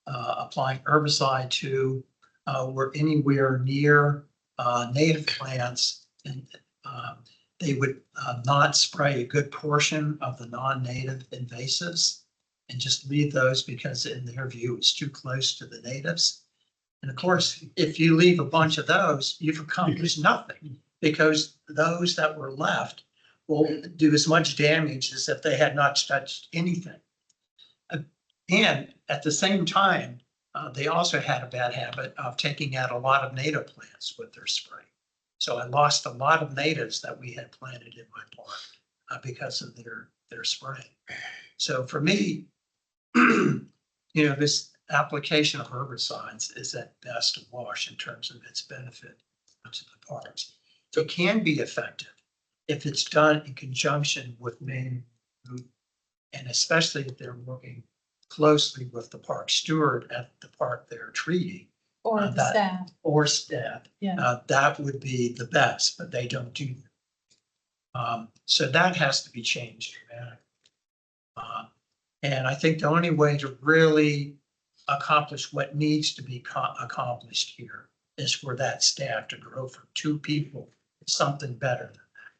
applying herbicide to were anywhere near native plants, and they would not spray a good portion of the non-native invasives and just leave those because in their view it's too close to the natives. And of course, if you leave a bunch of those, you've accomplished nothing, because those that were left will do as much damage as if they had not touched anything. And at the same time, they also had a bad habit of taking out a lot of native plants with their spray. So I lost a lot of natives that we had planted in my park because of their spraying. So for me, you know, this application of herbicides is at best a wash in terms of its benefit to the parks. So it can be effective if it's done in conjunction with main, and especially if they're working closely with the park steward at the park they're treating. Or the that- staff. Or staff. Yeah. That would be the best, but they don't do that. So that has to be changed dramatically. And I think the only way to really accomplish what needs to be accomplished here is for that staff to grow from 2 people to something better than that.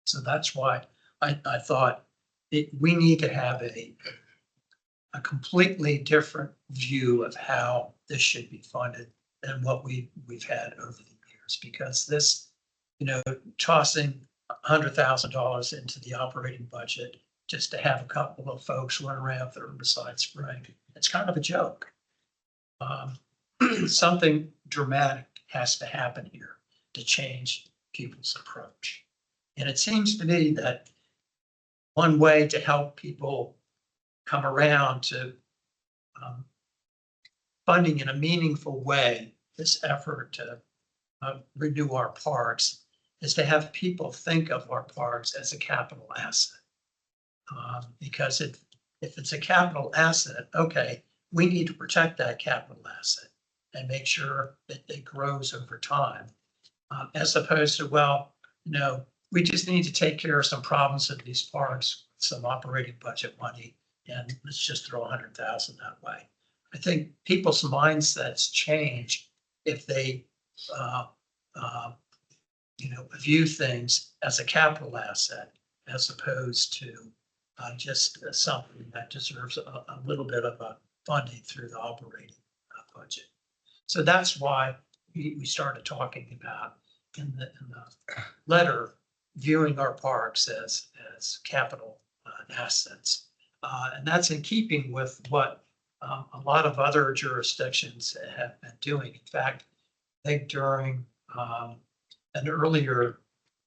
So that's why I thought we need to have a completely different view of how this should be funded than what we've had over the years, because this, you know, tossing $100,000 into the operating budget just to have a couple of folks run around with herbicide spraying, it's kind of a joke. Something dramatic has to happen here to change people's approach. And it seems to me that one way to help people come around to funding in a meaningful way this effort to renew our parks is to have people think of our parks as a capital asset. Because if it's a capital asset, okay, we need to protect that capital asset and make sure that it grows over time. As opposed to, well, we just need to take care of some problems in these parks, some operating budget money, and let's just throw 100,000 that way. I think people's mindsets change if they, view things as a capital asset as opposed to just something that deserves a little bit of a funding through the operating budget. So that's why we started talking about in the letter, viewing our parks as capital assets. And that's in keeping with what a lot of other jurisdictions have been doing. In fact, I think during an earlier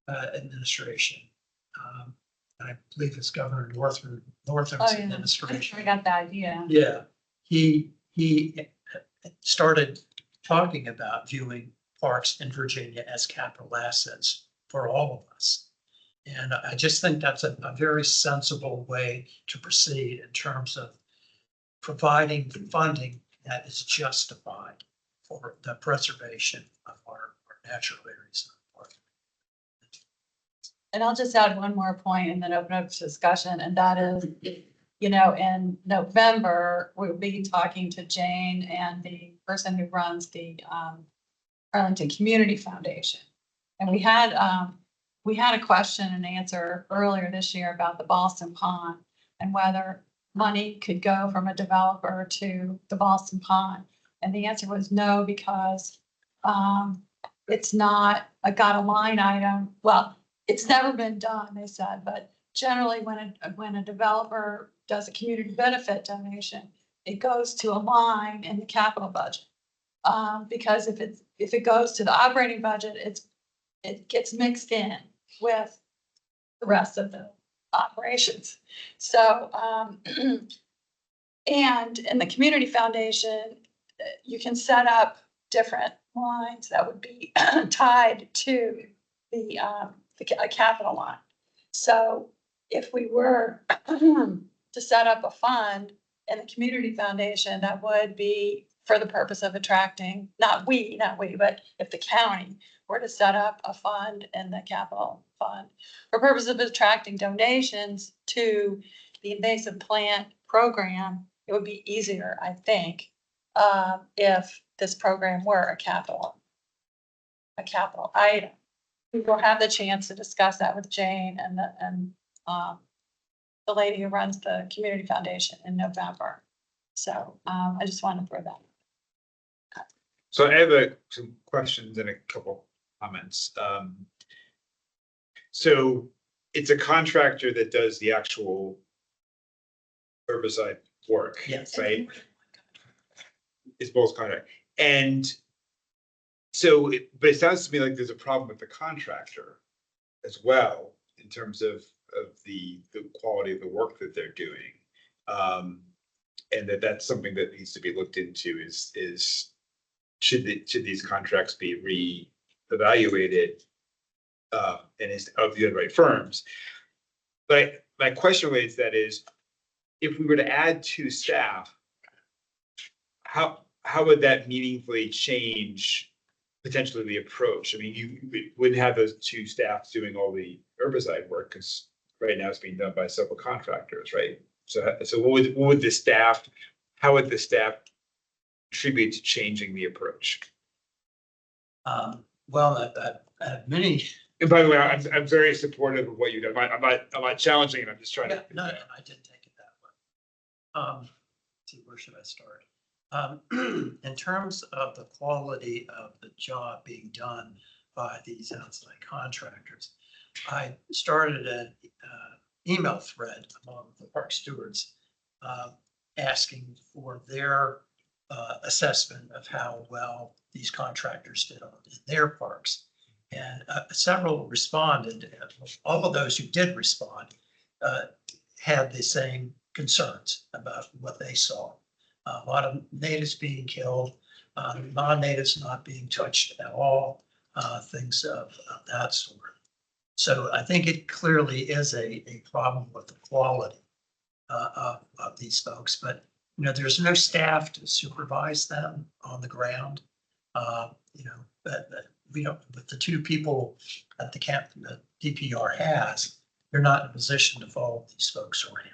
administration, I believe it's Governor Northam's I administration. got the idea. Yeah, he started talking about viewing parks in Virginia as capital assets for all of us. And I just think that's a very sensible way to proceed in terms of providing funding that is justified for the preservation of our natural areas. And I'll just add one more point and then open up to discussion, and that is, in November, we'll be talking to Jane and the person who runs the Arlington Community Foundation. And we had a question and answer earlier this year about the Boston Pond and whether money could go from a developer to the Boston Pond. And the answer was no, because it's not got a line item. Well, it's never been done, they said, but generally when a developer does a community benefit donation, it goes to a line in the capital budget. Because if it goes to the operating budget, it gets mixed in with the rest of the operations. So, and in the community foundation, you can set up different lines that would be tied to the capital line. So if we were to set up a fund in the community foundation, that would be for the purpose of attracting, not we, but if the county were to set up a fund in the capital fund for purpose of attracting donations to the invasive plant program, it would be easier, I think, if this program were a capital item. We will have the chance to discuss that with Jane and the lady who runs the community foundation in November. So I just want to throw that. So I have some questions and a couple comments. So it's a contractor that does the actual herbicide work. Yes. Right? It's both contract. And so, but it sounds to me like there's a problem with the contractor as well, in terms of the quality of the work that they're doing. And that's something that needs to be looked into is should these contracts be re-evaluated and is of the right firms? But my question relates that is, if we were to add 2 staff, how would that meaningfully change potentially the approach? I mean, you wouldn't have those 2 staff doing all the herbicide work because right now it's being done by several contractors, right? So what would the staff, how would the staff contribute to changing the approach? Well, many. And by the way, I'm very supportive of what you do. I'm not challenging it. I'm just trying to. No, I didn't take it that way. Let's see, where should I start? In terms of the quality of the job being done by these outside contractors, I started an email thread among the park stewards asking for their assessment of how well these contractors did in their parks. And several responded. All of those who did respond had the same concerns about what they saw. A lot of natives being killed, non-natives not being touched at all, things of that sort. So I think it clearly is a problem with the quality of these folks. But there's no staff to supervise them on the ground. But we don't, but the two people at the camp, the DPR has, they're not in a position to follow these folks around.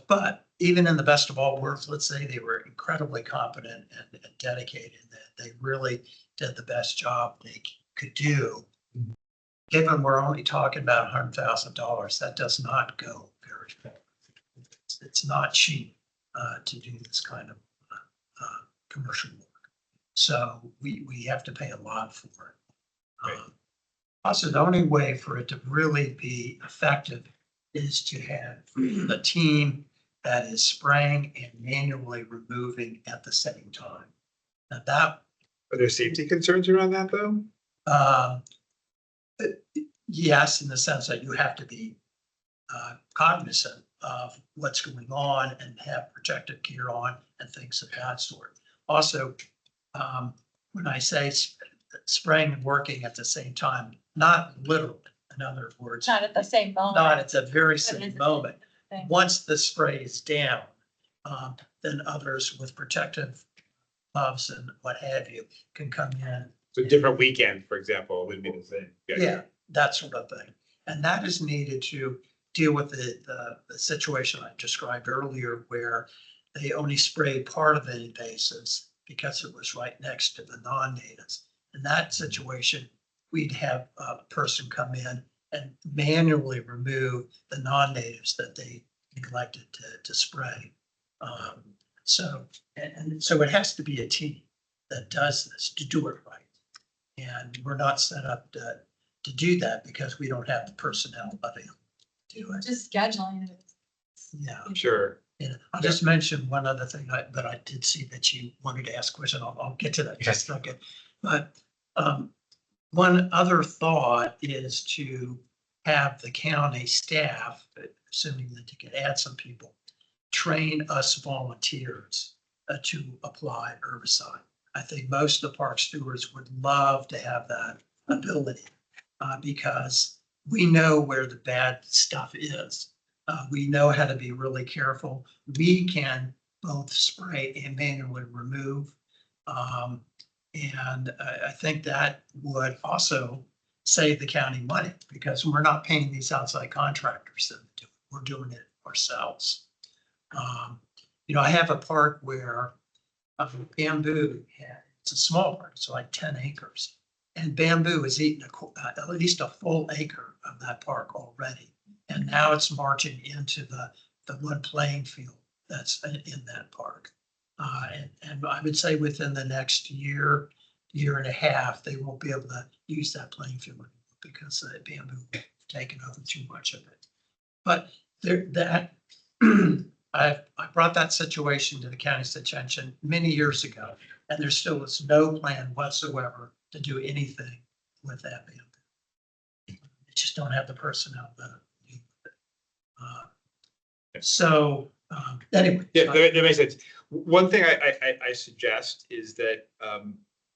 But even in the best of all worlds, let's say they were incredibly competent and dedicated, that they really did the best job they could do. Given we're only talking about $100,000, that does not go very far. It's not cheap to do this kind of commercial work. So we have to pay a lot for it. Also, the only way for it to really be effective is to have a team that is spraying and manually removing at the same time. Now that. Are there safety concerns around that though? Yes, in the sense that you have to be cognizant of what's going on and have protective gear on and things of that sort. Also, when I say spraying and working at the same time, not literally, in other words, Not at the same moment. not at the very But same it's a moment. thing. Once the spray is down, then others with protective gloves and what have you can come in. So different weekend, for example, would be the same. Yeah, that sort of thing. And that is needed to deal with the situation I described earlier, where they only sprayed part of the invasives because it was right next to the non-natives. In that situation, we'd have a person come in and manually remove the non-natives that they neglected to spray. So it has to be a team that does this to do it right. And we're not set up to do that because we don't have the personnel available to do it. Just scheduling it. Yeah. Sure. And I'll just mention one other thing that I did see that you wanted to ask a question. I'll get to that in just a second. But one other thought is to have the county staff, assuming that you can add some people, train us volunteers to apply herbicide. I think most of the park stewards would love to have that ability because we know where the bad stuff is. We know how to be really careful. We can both spray and manually remove. And I think that would also save the county money because we're not paying these outside contractors to do it. We're doing it ourselves. I have a park where bamboo, it's a small park, it's like 10 acres. And bamboo has eaten at least a full acre of that park already. And now it's marching into the one playing field that's in that park. And I would say within the next year and a half, they won't be able to use that playing field because the bamboo will have taken over too much of it. But I brought that situation to the county's attention many years ago, and there still was no plan whatsoever to do anything with that bamboo. They just don't have the personnel to do it. Anyway. Yeah, that makes sense. One thing I suggest is that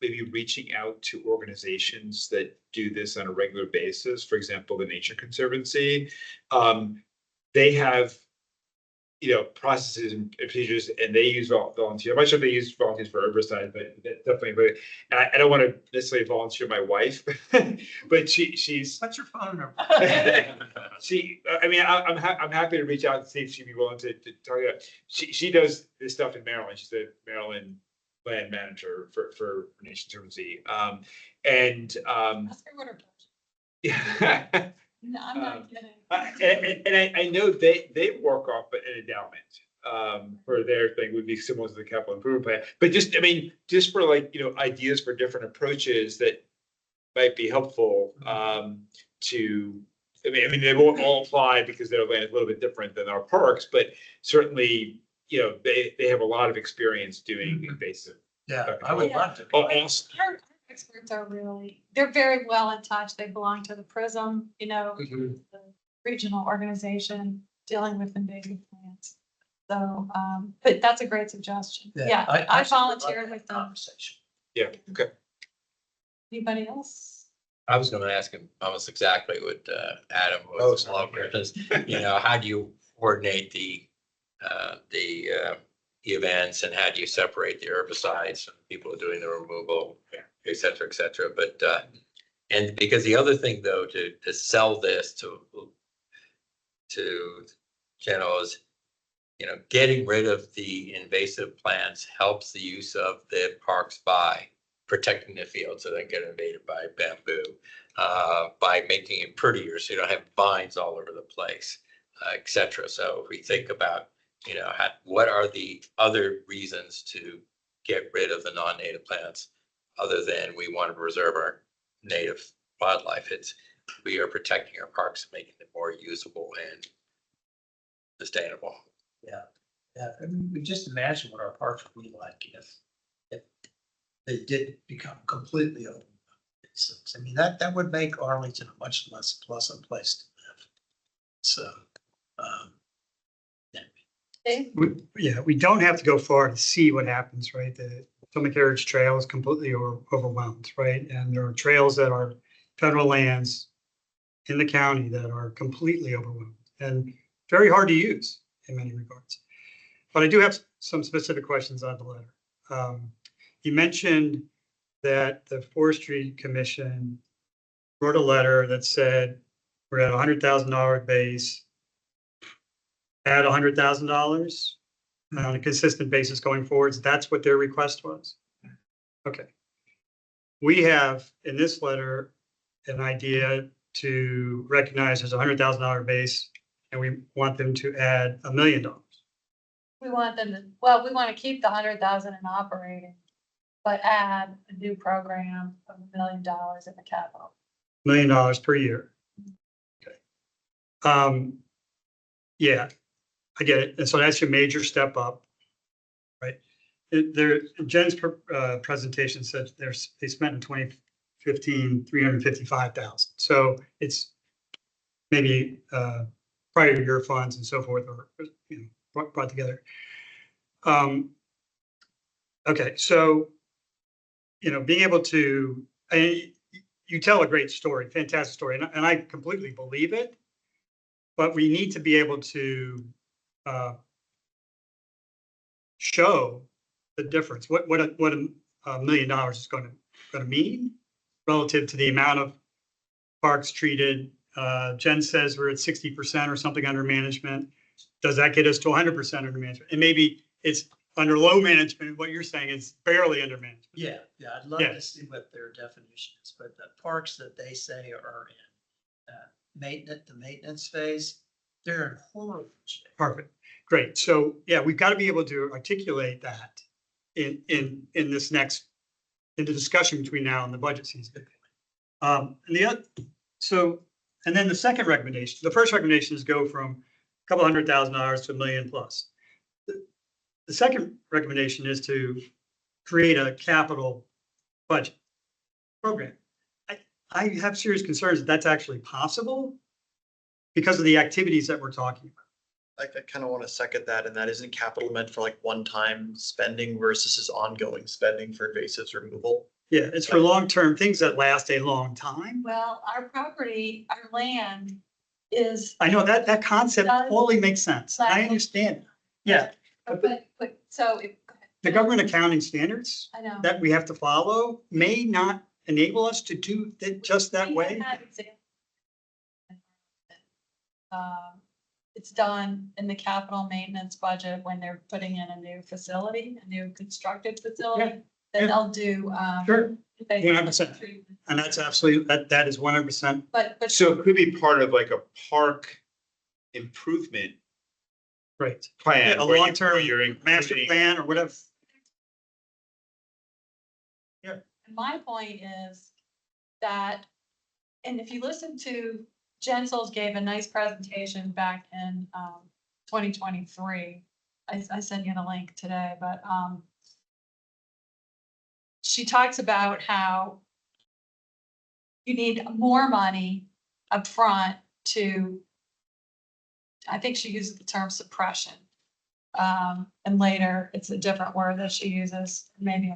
maybe reaching out to organizations that do this on a regular basis. For example, the Nature Conservancy, they have processes and procedures, and they use volunteers. I'm not sure if they use volunteers for herbicide, but definitely. And I don't want to necessarily volunteer my wife, but she's. What's your phone number? I'm happy to reach out and see if she'd be willing to talk about. She does this stuff in Maryland. She's the Maryland land manager for Nation Conservancy. Ask her what her. Yeah. No, I'm not kidding. And I know they work off an endowment for their thing would be similar to the capital improvement plan. But just for ideas for different approaches that might be helpful to. They won't all apply because their land is a little bit different than our parks, but certainly they have a lot of experience doing invasive. Yeah, I would love to. Our Experts are they're very well in touch. They belong to the PRISM, Mhm. the regional organization dealing with invasive plants. So, but that's a great suggestion. Yeah, I volunteered with them. Conversation. Yeah. Okay. Anybody else? I was gonna ask him almost exactly what Adam was. How do you coordinate the the events and how do you separate the herbicides, people are doing the removal, et cetera, but, and because the other thing though, to sell this to generals, you know, getting rid of the invasive plants helps the use of the parks by protecting the fields so they don't get invaded by bamboo, by making it prettier so you don't have vines all over the place, et cetera. So if we think about, you know, what are the other reasons to get rid of the non-native plants other than we want to preserve our native wildlife? We are protecting our parks, making them more usable and sustainable. Yeah, I mean, we just imagine what our parks would be like if they did become completely open. I mean, that would make Arlington a much less pleasant place to live. So, We don't have to go far to see what happens, right? The Potomac Heritage Trail is completely overwhelmed, right? And there are trails that are federal lands in the county that are completely overwhelmed and very hard to use in many regards. But I do have some specific questions on the letter. You mentioned that the Forestry Commission wrote a letter that said we're at $100,000 base, add $100,000 on a consistent basis going forwards. That's what their request was. Okay. We have in this letter an idea to recognize there's a $100,000 base, and we want them to add $1 million. We want them to, well, we want to keep the 100,000 in operating, but add a new program of $1 million in the capital. $1 million per year. Okay. Yeah, I get it. And so that's your major step up, right? Jen's presentation said they spent in 2015 $355,000. So it's maybe prior year funds and so forth, or brought together. Okay, so being able to, you tell a great story, fantastic story, and I completely believe it. But we need to be able to show the difference. What $1 million is going to mean relative to the amount of parks treated. Jen says we're at 60% or something under management. Does that get us to 100% under management? And maybe it's under low management. What you're saying is barely under management. Yeah, I'd love to see what their definition is, but the parks that they say are in the maintenance phase, they're in horrible shape. Perfect. Great. So yeah, we've got to be able to articulate that in this next, in the discussion between now and the budget season. And then the second recommendation, the first recommendation is go from a couple $100,000 to $1 million plus. The second recommendation is to create a capital budget program. I have serious concerns that that's actually possible because of the activities that we're talking about. I kind of want to second that, and that isn't capital meant for like one-time spending versus is ongoing spending for invasives removal. Yeah, it's for long-term things that last a long time. Well, our property, our land is. I know that concept totally makes sense. I understand. Yeah. But so the government accounting standards I know that we have to follow may not enable us to do it just that way. It's done in the capital maintenance budget when they're putting in a new facility, a new constructed facility. Then they'll do. Sure. 100%. And that's absolutely, that is 100%. But So it could be part of like a park improvement Right. plan. A where long-term you're master including- plan or whatever. my point is that, and if you listen to, Jen Souls gave a nice presentation back in 2023. I sent you the link today, but she talks about how you need more money up front to, I think she uses the term suppression. And later it's a different word that she uses, maybe.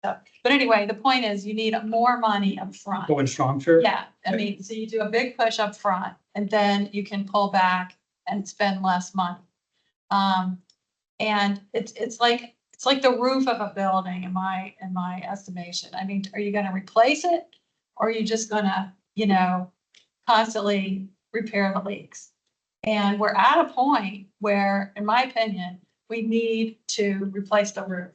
But anyway, the point is you need more money up front. Going strong, sure. Yeah, I mean, so you do a big push up front and then you can pull back and spend less money. And it's like the roof of a building in my estimation. I mean, are you gonna replace it? Or are you just gonna, constantly repair the leaks? And we're at a point where, in my opinion, we need to replace the roof.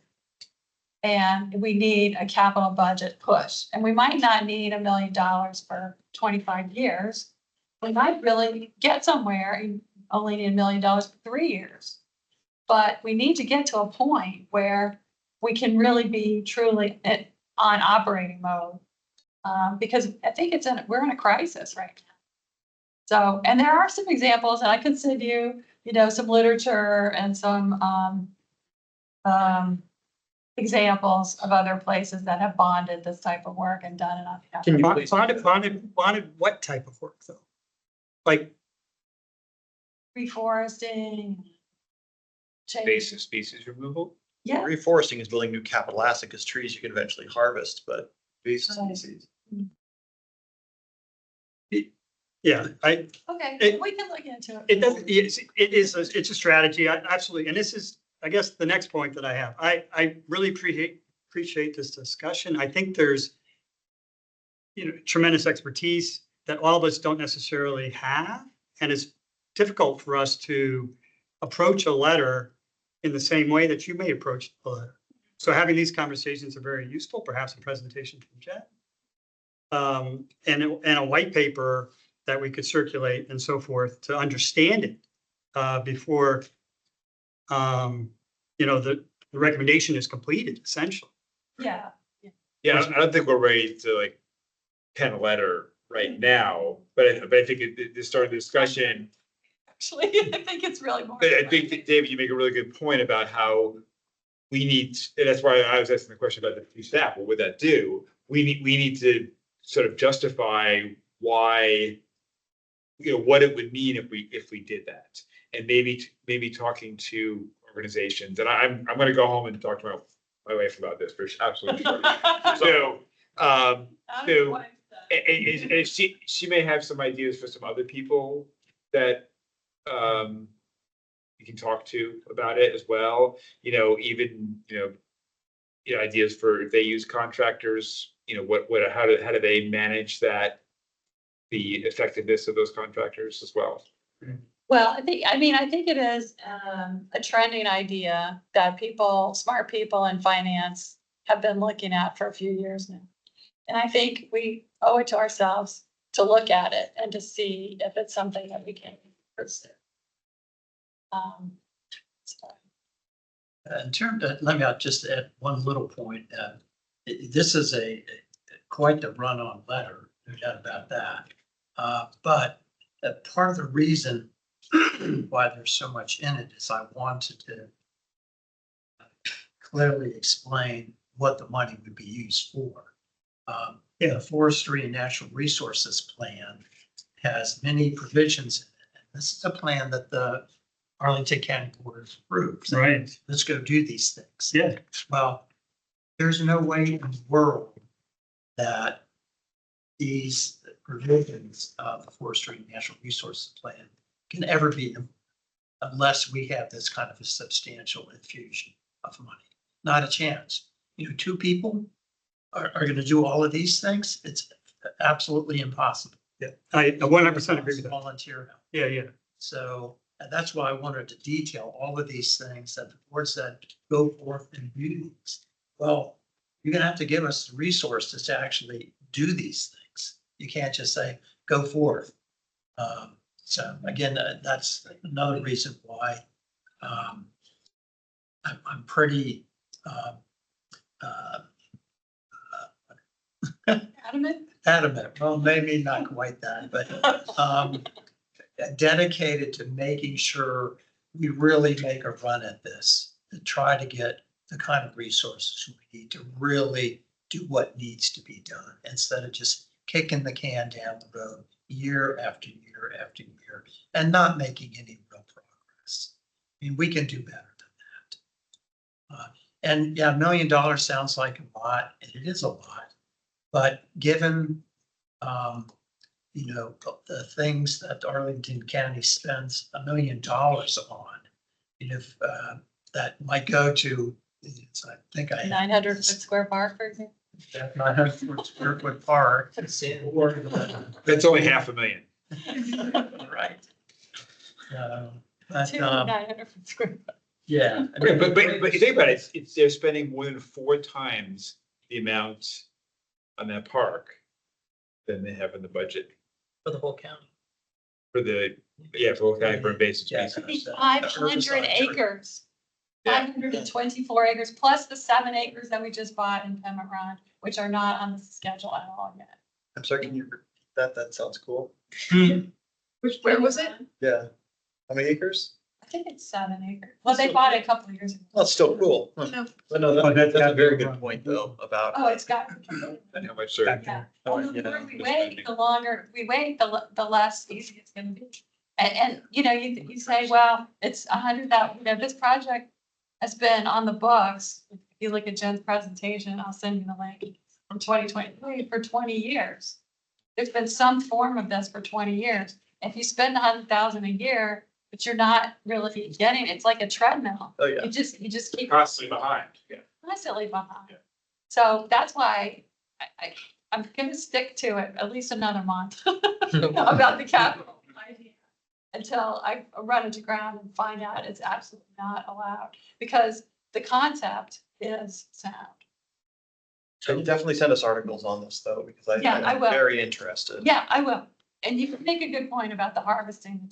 And we need a capital budget push. And we might not need $1 million for 25 years. We might really get somewhere and only need $1 million for 3 years. But we need to get to a point where we can really be truly on operating mode. Because I think we're in a crisis right now. So, and there are some examples, and I could send you, some literature and some examples of other places that have bonded this type of work and done it. Can you bonded what type of work though? Like, Reforesting. change- Invasive species removal. Yeah. Reforesting is building new capital asset because trees you can eventually harvest, but Invasive Right. species. yeah, Okay, we can look into it. it doesn't, it's a strategy, absolutely. And this is, I guess, the next point that I have. I really appreciate this discussion. I think there's, tremendous expertise that all of us don't necessarily have. And it's difficult for us to approach a letter in the same way that you may approach a letter. So having these conversations are very useful, perhaps a presentation from Jen. And a white paper that we could circulate and so forth to understand it before, the recommendation is completed, essentially. Yeah. Yeah, I don't think we're ready to like pen a letter right now, but I think to start a discussion. Actually, I think it's really more. I think that, David, you make a really good point about how we need, and that's why I was asking the question about the chief staff. What would that do? We need to sort of justify why, what it would mean if we did that, and maybe talking to organizations. And I'm going to go home and talk to my wife about this for absolutely sure. So, and she may have some ideas for some other people that you can talk to about it as well. Even ideas for if they use contractors. How do they manage that? The effectiveness of those contractors as well. Well, I think it is a trending idea that smart people in finance have been looking at for a few years now. And I think we owe it to ourselves to look at it and to see if it's something that we can pursue. In terms of, let me just add one little point. This is quite the run-on letter, no doubt about that. But part of the reason why there's so much in it is I wanted to clearly explain what the money would be used for. The Forestry and Natural Resources Plan has many provisions in it. And this is a plan that the Arlington County Board has approved. Right. Let's go do these things. Yeah. Well, there's no way in the world that these provisions of the Forestry and Natural Resources Plan can ever be implemented unless we have this kind of a substantial infusion of money. Not a chance. 2 people are going to do all of these things. It's absolutely impossible. Yeah, I 100% agree with that. Volunteer help. Yeah. So that's why I wanted to detail all of these things that the board said, go forth and do these. Well, you're going to have to give us the resources to actually do these things. You can't just say, go forth. So again, that's another reason why I'm pretty adamant. Well, maybe not quite that, but dedicated to making sure we really make a run at this, to try to get the kind of resources we need to really do what needs to be done, instead of just kicking the can down the road year after year after year and not making any real progress. I mean, we can do better than that. And yeah, $1 million sounds like a lot, and it is a lot, but given the things that Arlington County spends $1 million on, if that might go to, I think I. 900 foot square park, for example. 900 square foot park. Or, That's only 500,000. right. Two But, 900 foot square. yeah. I Okay, mean, but you think about it, it's, they're spending more than 4 times the amount on that park than they have in the budget For the whole county. for the, for county for invasive Yeah. species. 500 acres. Yeah. 524 acres, plus the 7 acres that we just bought in Pembroke Run, which are not on the schedule at all yet. I'm sorry, can you repeat that? That sounds cool. Where was it? Yeah. How many acres? I think it's 7 acres. Well, they bought it a couple of years ago. Well, it's still cool. Huh. No. But no, that's a very good point though, about. Oh, it's got. And how much they're. Yeah. Oh, And the yeah. more we wait, the longer we wait, the less easy it's gonna be. And you know, you say, well, it's 100,000, you know, this project has been on the books. If you look at Jen's presentation, I'll send you the link, from 2023 for 20 years. There's been some form of this for 20 years. If you spend 100,000 a year, but you're not really getting, it's like a treadmill. Oh, yeah. You just keep Constantly behind, yeah. constantly behind. Yeah. So that's why I'm gonna stick to it at least another month about the capital idea. Until I run it to ground and find out it's absolutely not allowed, because the concept is sound. So you definitely send us articles on this though, because Yeah, I I'm will. very interested. Yeah, I will. And you make a good point about the harvesting.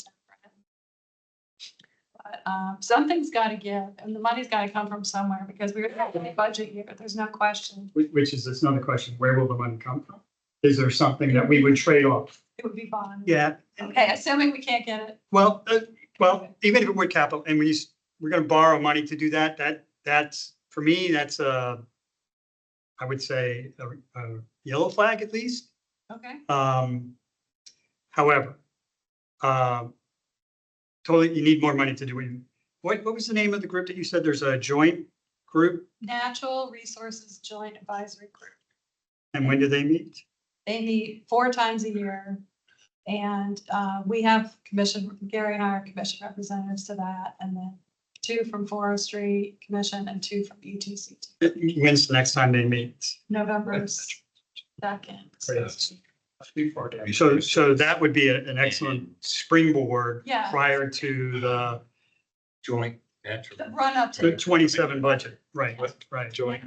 But something's gotta give, and the money's gotta come from somewhere, because we're having a budget year, there's no question. Which is another question, where will the money come from? Is there something that we would trade off? It would be bond. Yeah. Okay, assuming we can't get it. Well, even if it were capital, and we're gonna borrow money to do that, that's, for me, that's I would say a yellow flag at least. Okay. However, totally, you need more money to do it. What was the name of the group that you said? There's a joint group, Natural Resources Joint Advisory Group. and when do they meet? They meet 4 times a year. And we have Gary and I are commission representatives to that, and then 2 from Forestry Commission and 2 from UTCT. When's the next time they meet? November 2nd. So that would be an excellent springboard Yeah. prior to the Joint natural. The run up to. 27 budget, right, right. Joint.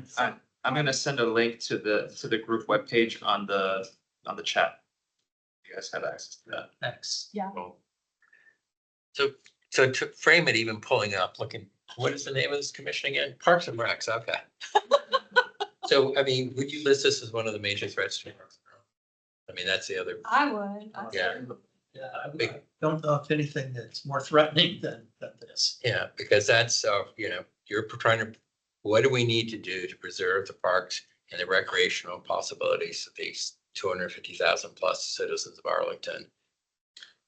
I'm gonna send a link to the group webpage on the chat. You guys have access to that. Next. Yeah. So to frame it, even pulling up, looking, what is the name of this commission again? Parks and Recs, okay. So, I mean, would you list this as one of the major threats to Parks and Rec? I mean, that's the other, I would. Yeah. Yeah, I don't know if anything that's more threatening than this. yeah, because that's, you're trying to, what do we need to do to preserve the parks and the recreational possibilities of these 250,000 plus citizens of Arlington?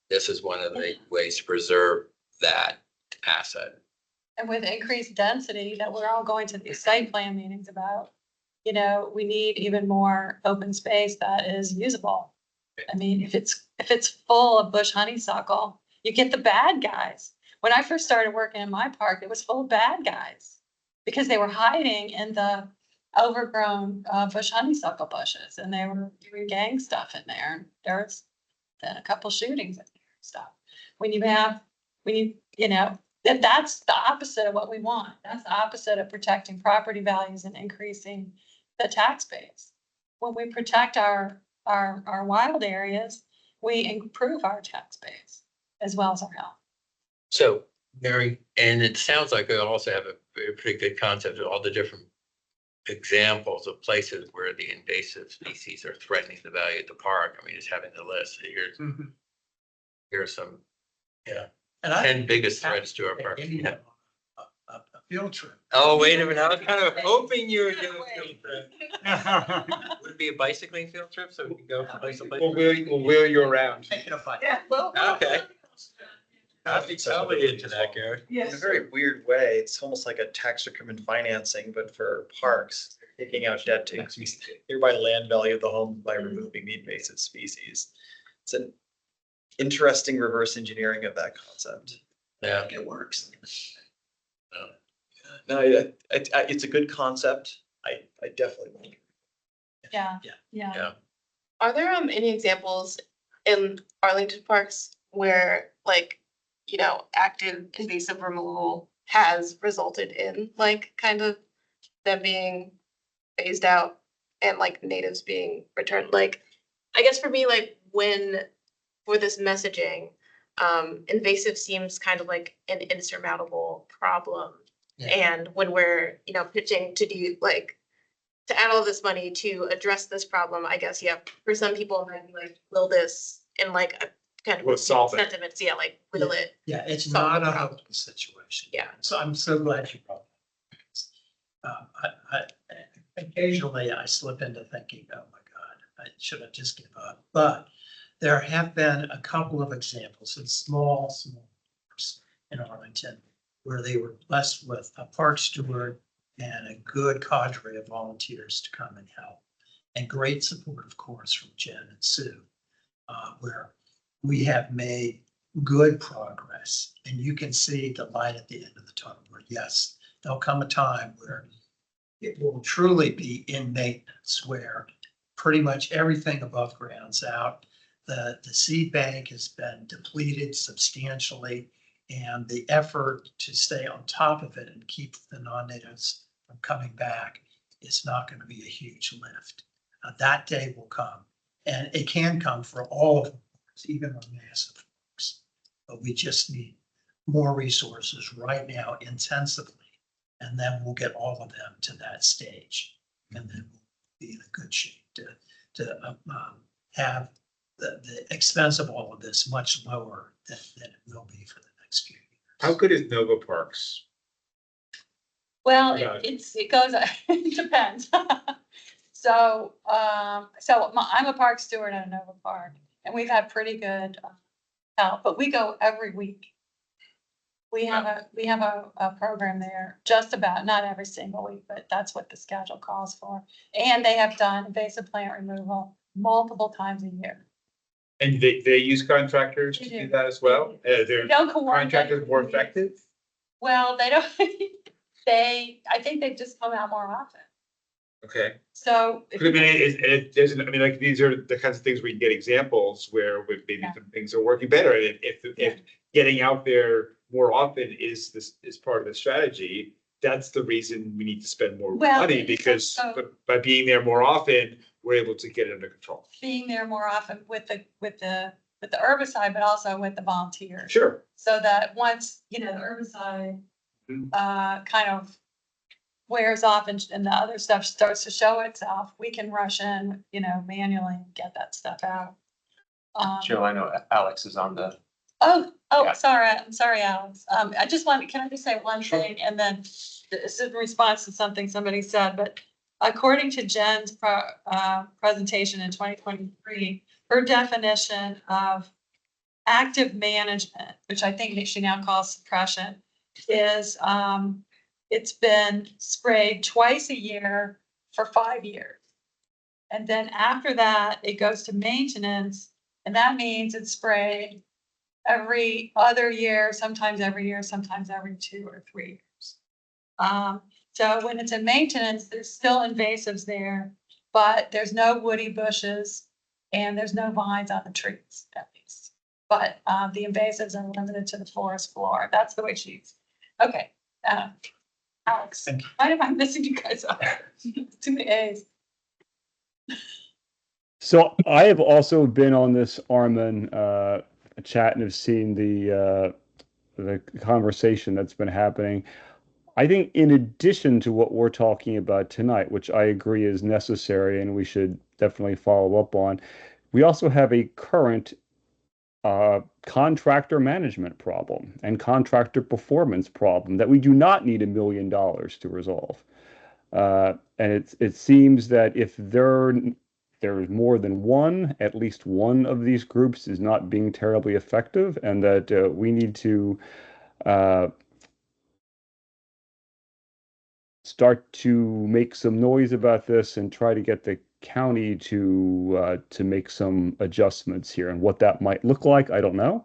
This is one of the ways to preserve that asset. And with increased density that we're all going to these site plan meetings about, you know, we need even more open space that is usable. I mean, if it's full of bush honeysuckle, you get the bad guys. When I first started working in my park, it was full of bad guys because they were hiding in the overgrown bush honeysuckle bushes, and they were doing gang stuff in there. And there was a couple shootings in there and stuff. That's the opposite of what we want. That's the opposite of protecting property values and increasing the tax base. When we protect our wild areas, we improve our tax base as well as our health. So, Mary, and it sounds like we also have a pretty good concept of all the different examples of places where the invasive species are threatening the value of the park. I mean, just having the list, here's some, And I 10 biggest threats to our park. Maybe Yeah. a field trip. Oh, wait a minute, I was kind of hoping you were doing a field trip. Would it be a bicycling field trip so we can go from place to place? We'll wheel you around. Taking a bite. Yeah, well. Okay. I'd be totally into that, Gary. In a very weird way, it's almost like a tax increment financing, but for parks, taking out debt to increase nearby land value of the home by removing the invasive species. It's an interesting reverse engineering of that concept. Yeah. It works. No, it's a good concept. I definitely want. Yeah, Yeah. yeah. Yeah. Are there any examples in Arlington parks where like, you know, active invasive removal has resulted in like kind of them being phased out and like natives being returned? Like, I guess for me, like when for this messaging, invasive seems kind of like an insurmountable problem. Yeah. And when we're, you know, pitching to do like to add all this money to address this problem, I guess, yeah, for some people it might be like, will this in like a kind of Will solve it. sentiments, yeah, like will it? Yeah, it's solve not the a problem. hopeless situation. Yeah. So I'm so glad you brought that. Occasionally I slip into thinking, oh my God, I should have just give up. But there have been a couple of examples in small parks in Arlington where they were blessed with a park steward and a good cadre of volunteers to come and help. And great support, of course, from Jen and Sue, where we have made good progress. And you can see the light at the end of the tunnel where, yes, there'll come a time where it will truly be in maintenance, where pretty much everything above ground's out. The seed bank has been depleted substantially, and the effort to stay on top of it and keep the non-natives from coming back is not going to be a huge lift. That day will come, and it can come for all of them, even our massive parks. But we just need more resources right now intensively, and then we'll get all of them to that stage, and then we'll be in a good shape to have the expense of all of this much lower than it will be for the next few years. How good is Nova Parks? Well, Yeah. it goes, it depends. So, I'm a park steward at a Nova Park, and we've had pretty good help, but we go every week. We have a program there, just about, not every single week, but that's what the schedule calls for. And they have done invasive plant removal multiple times a year. And they use contractors to They do do. that as well? They They're don't coordinate. contractors more effective? Well, they don't, I think they just come out more often. Okay. So. I mean, I mean, like, these are the kinds of things we can get examples where maybe Yeah. some things are working better. If getting out there more often is part of the strategy, that's the reason we need to spend more Well, money, it's because also- by being there more often, we're able to get it under control. Being there more often with the herbicide, but also with the volunteers. Sure. So that once, the herbicide Mhm. kind of wears off and the other stuff starts to show itself, we can rush in, manually and get that stuff out. Joe, I know Alex is on the. Oh, Yeah. sorry, I'm sorry, Alex. Can I just say one thing, and then this is in response to something somebody said, but according to Jen's presentation in 2023, her definition of active management, which I think that she now calls suppression, is it's been sprayed twice a year for 5 years. And then after that, it goes to maintenance, and that means it's sprayed every other year, sometimes every 2 or 3 years. So when it's in maintenance, there's still invasives there, but there's no woody bushes and there's no vines on the trees, at least. But the invasives are limited to the forest floor. That's the way she's. Okay. Alex, Thank you. why am I missing you guys up? Too many A's. So I have also been on this Armin chat and have seen the conversation that's been happening. I think in addition to what we're talking about tonight, which I agree is necessary and we should definitely follow up on, we also have a current contractor management problem and contractor performance problem that we do not need $1 million to resolve. And it seems that if there's more than one, at least one of these groups is not being terribly effective, and that we need to start to make some noise about this and try to get the county to make some adjustments here. And what that might look like, I don't know.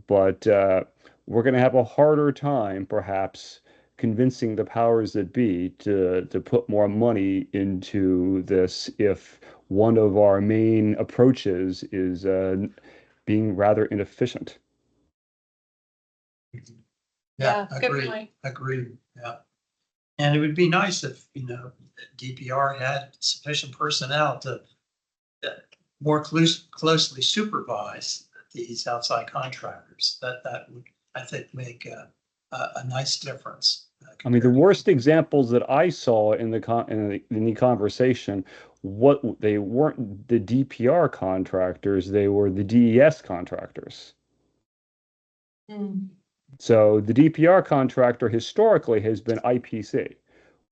But we're going to have a harder time, perhaps, convincing the powers that be to put more money into this if one of our main approaches is being rather inefficient. Yeah, Yeah, good agree, point. agree, yeah. And it would be nice if, DPR had sufficient personnel to more closely supervise these outside contractors. That would, I think, make a nice difference. I mean, the worst examples that I saw in the conversation, what they weren't the DPR contractors, they were the DES contractors. Hmm. So the DPR contractor historically has been IPC,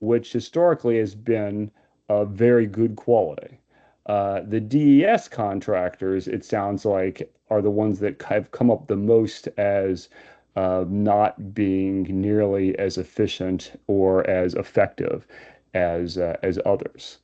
which historically has been a very good quality. The DES contractors, it sounds like, are the ones that have come up the most as not being nearly as efficient or as effective as others.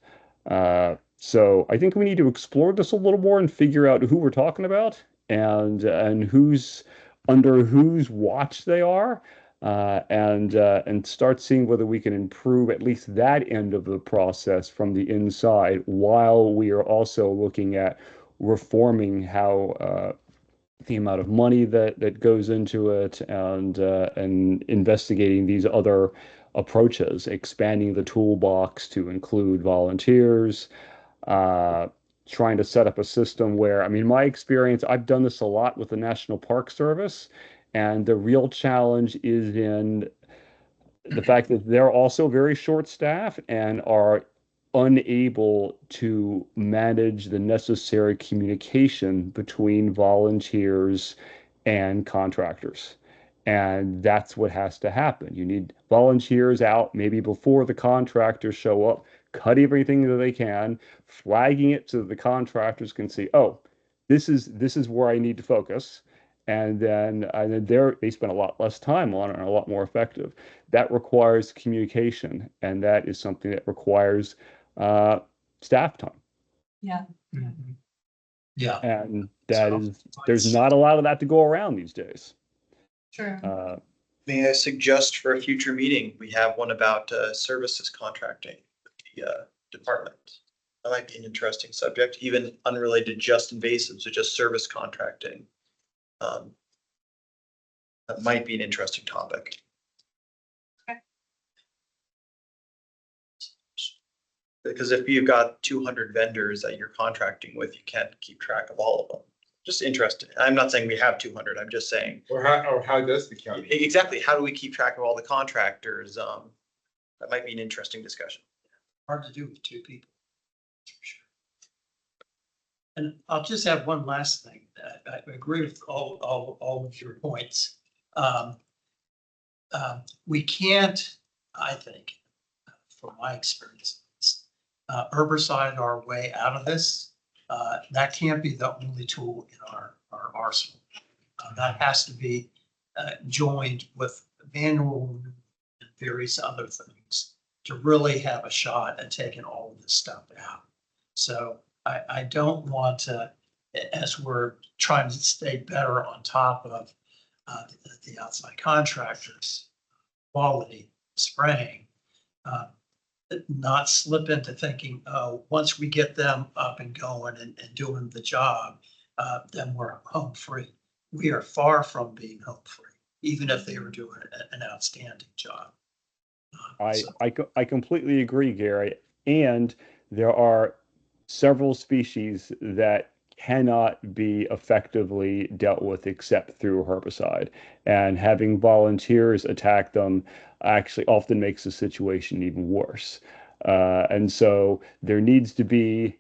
So I think we need to explore this a little more and figure out who we're talking about and who's under whose watch they are, and start seeing whether we can improve at least that end of the process from the inside, while we are also looking at reforming how the amount of money that goes into it, and investigating these other approaches, expanding the toolbox to include volunteers, uh, trying to set up a system where, I mean, my experience, I've done this a lot with the National Park Service, and the real challenge is in the fact that they're also very short-staffed and are unable to manage the necessary communication between volunteers and contractors. And that's what has to happen. You need volunteers out maybe before the contractors show up, cut everything that they can, flagging it so that the contractors can see, oh, this is where I need to focus. And then they spend a lot less time on it and are a lot more effective. That requires communication, and that is something that requires staff time. Yeah. Mhm. Yeah. And So, there's not a lot of that to go around these days. True. May I suggest for a future meeting, we have one about services contracting with the department? That might be an interesting subject, even unrelated just invasives, so just service contracting. That might be an interesting topic. Because if you've got 200 vendors that you're contracting with, you can't keep track of all of them. Just interesting. I'm not saying we have 200. I'm just saying. Or how does the county? Exactly. How do we keep track of all the contractors? That might be an interesting discussion. Hard to do with two people. For sure. And I'll just have one last thing. I agree with all of your points. We can't, I think, from my experience, herbicide our way out of this. That can't be the only tool in our arsenal. That has to be joined with manual and various other things to really have a shot at taking all of this stuff out. So I don't want to, as we're trying to stay better on top of the outside contractors, quality, spraying, not slip into thinking, oh, once we get them up and going and doing the job, then we're home free. We are far from being home free, even if they were doing an outstanding job. I completely agree, Gary. And there are several species that cannot be effectively dealt with except through herbicide. And having volunteers attack them actually often makes the situation even worse. And so there needs to be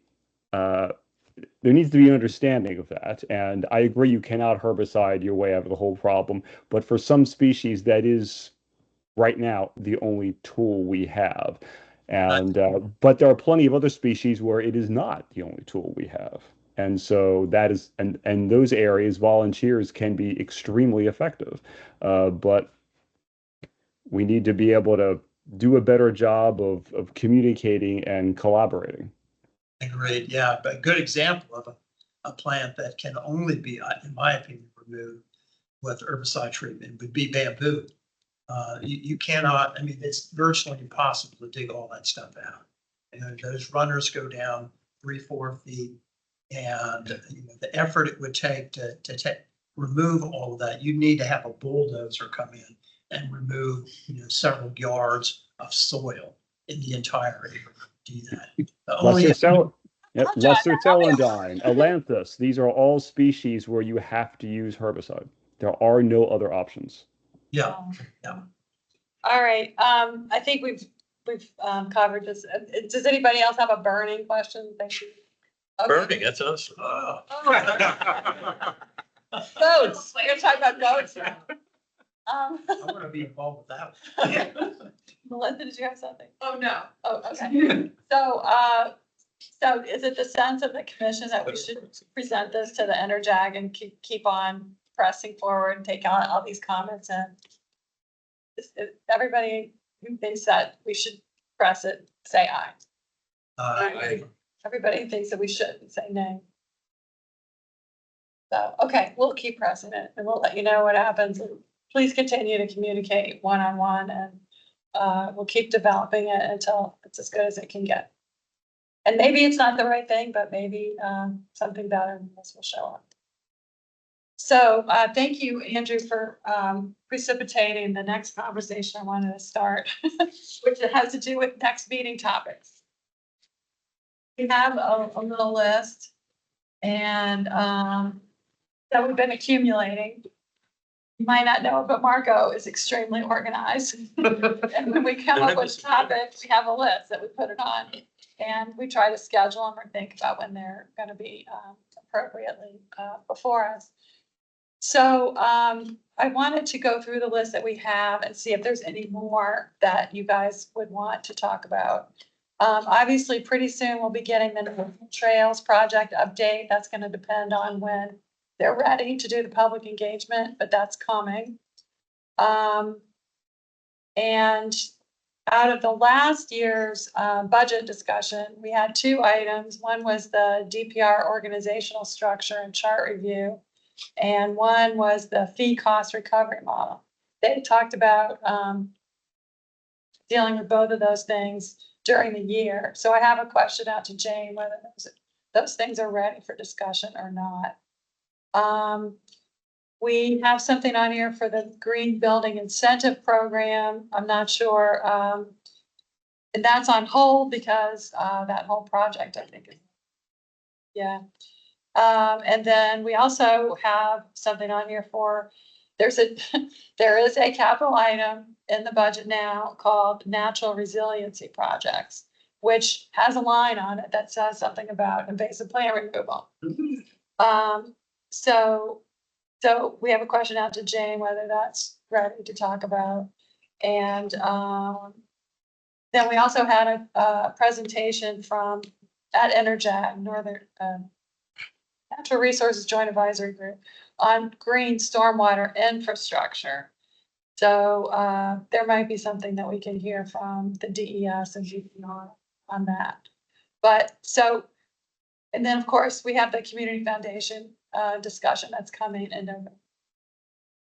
an understanding of that. And I agree, you cannot herbicide your way out of the whole problem. But for some species, that is right now the only tool we have. And but there are plenty of other species where it is not the only tool we have. And so that is, and those areas, volunteers can be extremely effective. But we need to be able to do a better job of communicating and collaborating. Agreed. Yeah, but a good example of a plant that can only be, in my opinion, removed with herbicide treatment would be bamboo. You cannot, I mean, it's virtually impossible to dig all that stuff out. And those runners go down 3-4 feet. And the effort it would take to remove all of that, you need to have a bulldozer come in and remove, several yards of soil in the entire area to do that. Lesser celandine, Alanthus, these are all species where you have to use herbicide. There are no other options. Yeah, All right, I think we've covered this. Does anybody else have a burning question? Thank you. Okay. Burning, that's us. Goats, we're gonna talk about goats now. I want to be involved with that. Melinda, did you have something? Oh, no. Oh, okay. So is it the sense of the commission that we should present this to the Enerjag and keep on pressing forward and take on all these comments, and everybody who thinks that we should press it, say aye. Everybody thinks that we shouldn't, say nay. So, okay, we'll keep pressing it and we'll let you know what happens. Please continue to communicate one-on-one, and we'll keep developing it until it's as good as it can get. And maybe it's not the right thing, but maybe something better than this will show up. So thank you, Andrew, for precipitating the next conversation I wanted to start, which has to do with next meeting topics. We have a little list, and that we've been accumulating. You might not know, but Marco is extremely organized. And when we come up with topics, we have a list that we put it on. And we try to schedule them or think about when they're going to be appropriately before us. So I wanted to go through the list that we have and see if there's any more that you guys would want to talk about. Obviously, pretty soon we'll be getting the Trails project update. That's going to depend on when they're ready to do the public engagement, but that's coming. And out of the last year's budget discussion, we had 2 items. One was the DPR organizational structure and chart review, and one was the fee cost recovery model. They talked about dealing with both of those things during the year. So I have a question out to Jane, whether those things are ready for discussion or not. We have something on here for the Green Building Incentive Program. I'm not sure. And that's on hold because that whole project, I think. Yeah. And then we also have something on here for, there is a capital item in the budget now called Natural Resiliency Projects, which has a line on it that says something about invasive plant removal. So we have a question out to Jane, whether that's ready to talk about. And then we also had a presentation from at Enerjag, Northern Natural Resources Joint Advisory Group, on green stormwater infrastructure. So there might be something that we can hear from the DES and GPR on that. But so, and then of course we have the Community Foundation discussion that's coming in November.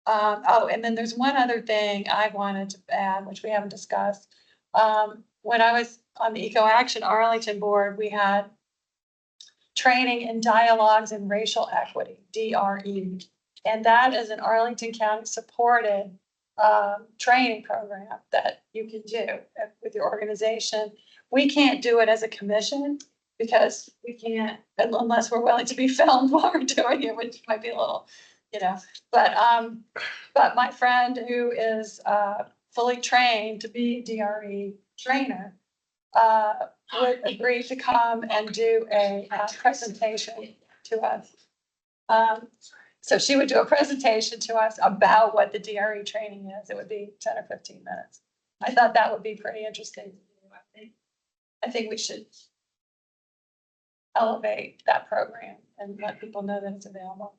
Oh, and then there's one other thing I wanted to add, which we haven't discussed. When I was on the Eco Action Arlington board, we had training in dialogues and racial equity, DRE. And that is an Arlington County supported training program that you can do with your organization. We can't do it as a commission because we can't, unless we're willing to be filmed while we're doing it, which might be a little, but my friend who is fully trained to be a DRE trainer would agree to come and do a presentation to us. So she would do a presentation to us about what the DRE training is. It would be 10 or 15 minutes. I thought that would be pretty interesting to do. I think we should elevate that program and let people know that it's available.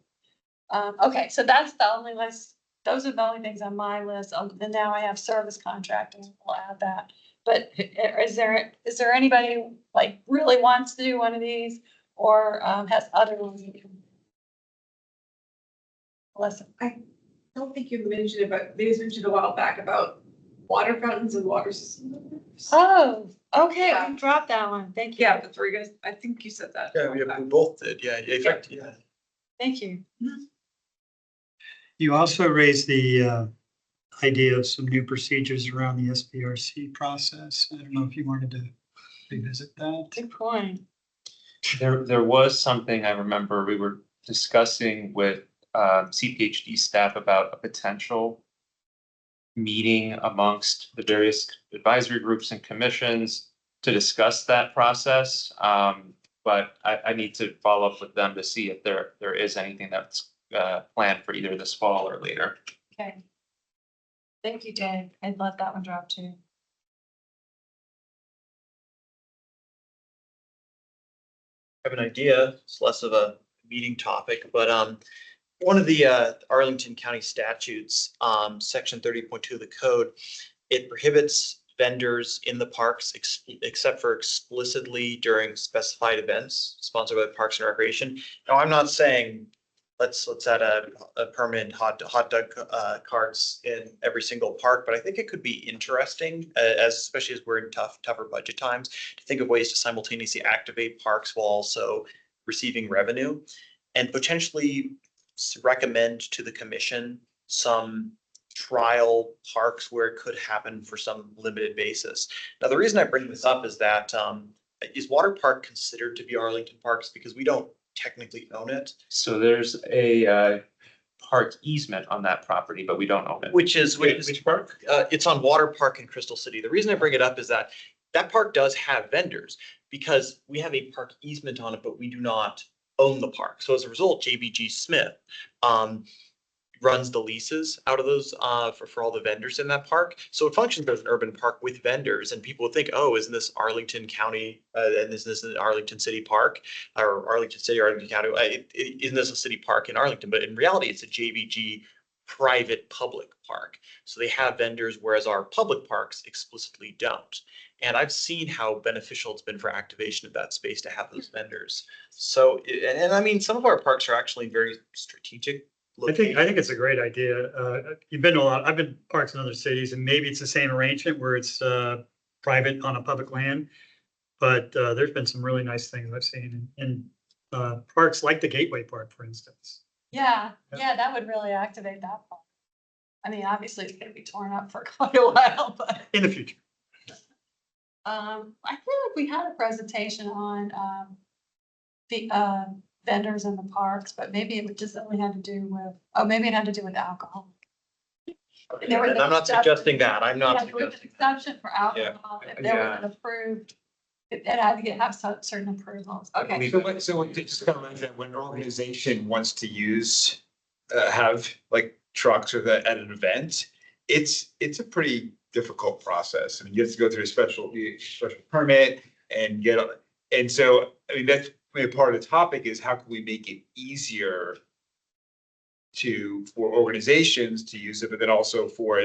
Okay, so that's the only list. Those are the only things on my list. And now I have service contracting. We'll add that. But is there anybody who like really wants to do one of these or has other ones? Listen, don't think you mentioned it, but they mentioned a while back about water fountains and water systems. Oh, okay, Yeah. we dropped that one. Thank you. Yeah, the three guys, I think you said that. Yeah, we both did. Yeah, in fact, yeah. Thank you. You also raised the idea of some new procedures around the SPRC process. I don't know if you wanted to revisit that. Good point. There was something I remember we were discussing with CPHD staff about a potential meeting amongst the various advisory groups and commissions to discuss that process. But I need to follow up with them to see if there is anything that's planned for either this fall or later. Okay. Thank you, Dave. I'd let that one drop too. I have an idea. It's less of a meeting topic, but one of the Arlington County statutes, section 30.2 of the code, it prohibits vendors in the parks except for explicitly during specified events sponsored by the Parks and Recreation. Now, I'm not saying let's add a permanent hot dog carts in every single park, but I think it could be interesting, especially as we're in tougher budget times, to think of ways to simultaneously activate parks while also receiving revenue, and potentially recommend to the commission some trial parks where it could happen for some limited basis. Now, the reason I bring this up is that is Water Park considered to be Arlington Parks because we don't technically own it? So there's a park easement on that property, but we don't own it. Which park? It's on Water Park in Crystal City. The reason I bring it up is that that park does have vendors because we have a park easement on it, but we do not own the park. So as a result, JBG Smith runs the leases out of those for all the vendors in that park. So it functions as an urban park with vendors, and people would think, oh, isn't this Arlington County and isn't this an Arlington City Park or Arlington City, Arlington County? Isn't this a city park in Arlington? But in reality, it's a JBG private public park. So they have vendors, whereas our public parks explicitly don't. And I've seen how beneficial it's been for activation of that space to have those vendors. So, and I mean, some of our parks are actually very strategic. I think it's a great idea. You've been to a lot, I've been to parks in other cities, and maybe it's the same arrangement where it's private on a public land. But there's been some really nice things I've seen in parks like the Gateway Park, for instance. Yeah, that would really activate that part. I mean, obviously it's gonna be torn up for quite a while, but In the future. I feel like we had a presentation on the vendors in the parks, but maybe it would just only had to do with, maybe it had to do with alcohol. And I'm not suggesting that. I'm not Yeah, there was an suggesting. exception for alcohol, if there was an approved, it had to have certain approvals, okay. So just kind of imagine that when an organization wants to use, have like trucks or at an event, it's a pretty difficult process. I mean, you have to go through a special permit and and so, I mean, that's maybe part of the topic is how can we make it easier for organizations to use it, but then also for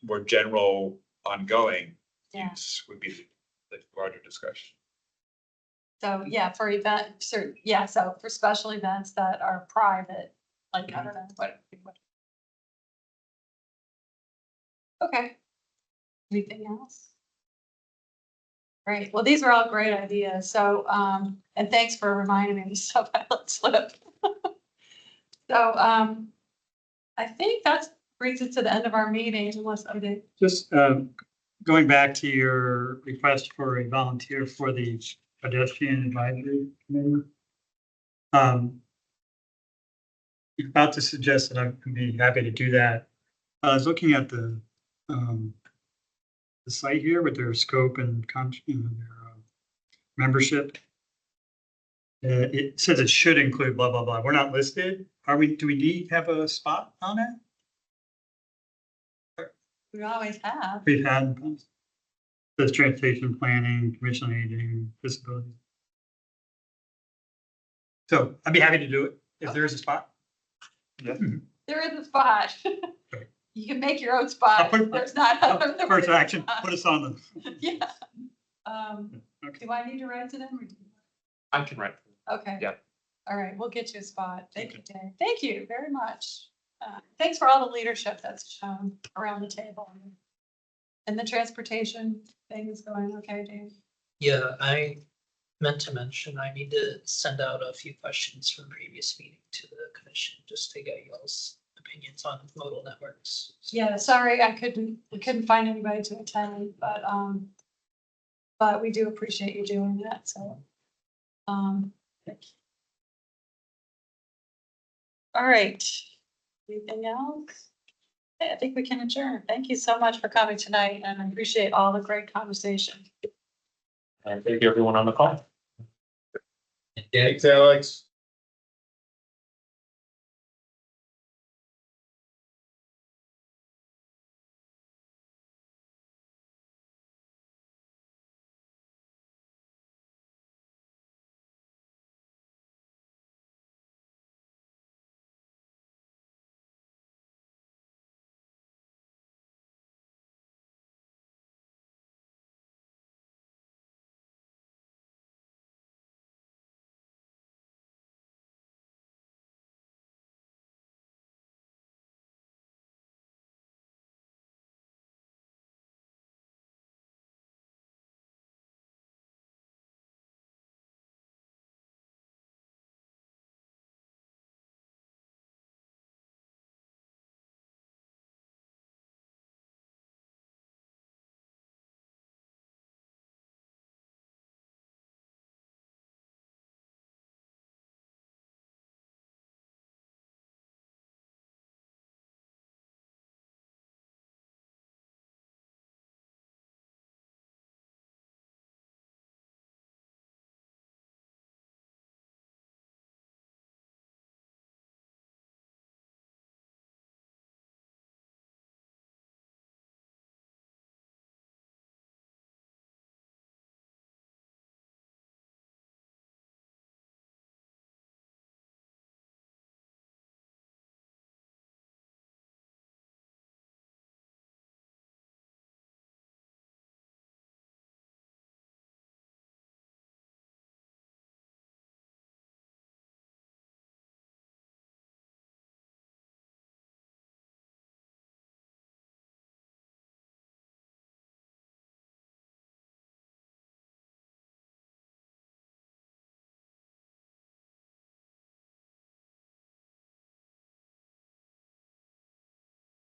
more general ongoing Yeah. use would be the larger discussion. So, yeah, for so for special events that are private, like, I don't know, what. Okay. Anything else? Great, well, these are all great ideas, so, and thanks for reminding me of the stuff I let slip. So, I think that brings us to the end of our meeting, unless I did. Just going back to your request for a volunteer for the pedestrian advisory committee. You're about to suggest that I can be happy to do that. I was looking at the site here with their scope and their membership. It says it should include blah, blah, blah. We're not listed. Do we have a spot on it? We always have. We've had the transportation planning, commission on aging, disability. So I'd be happy to do it if there is a spot. There is a spot. You can make your own spot. There's not. First action, put us on the. Yeah. Do I need to rent it in? Or do you? I can write. Okay. Yeah. All right, we'll get you a spot. Thank you, Dave. Thank you very much. Thanks for all the leadership that's shown around the table. And the transportation thing is going okay, Dave? Yeah, I meant to mention, I need to send out a few questions from previous meeting to the commission, just to get y'all's opinions on modal networks. Yeah, sorry, we couldn't find anybody to attend, but we do appreciate you doing that, so. Thank you. All right, anything else? Okay, I think we can adjourn. Thank you so much for coming tonight, and I appreciate all the great conversation. And thank you everyone on the call. Thanks, Alex.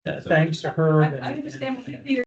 Thanks to her. I understand what you're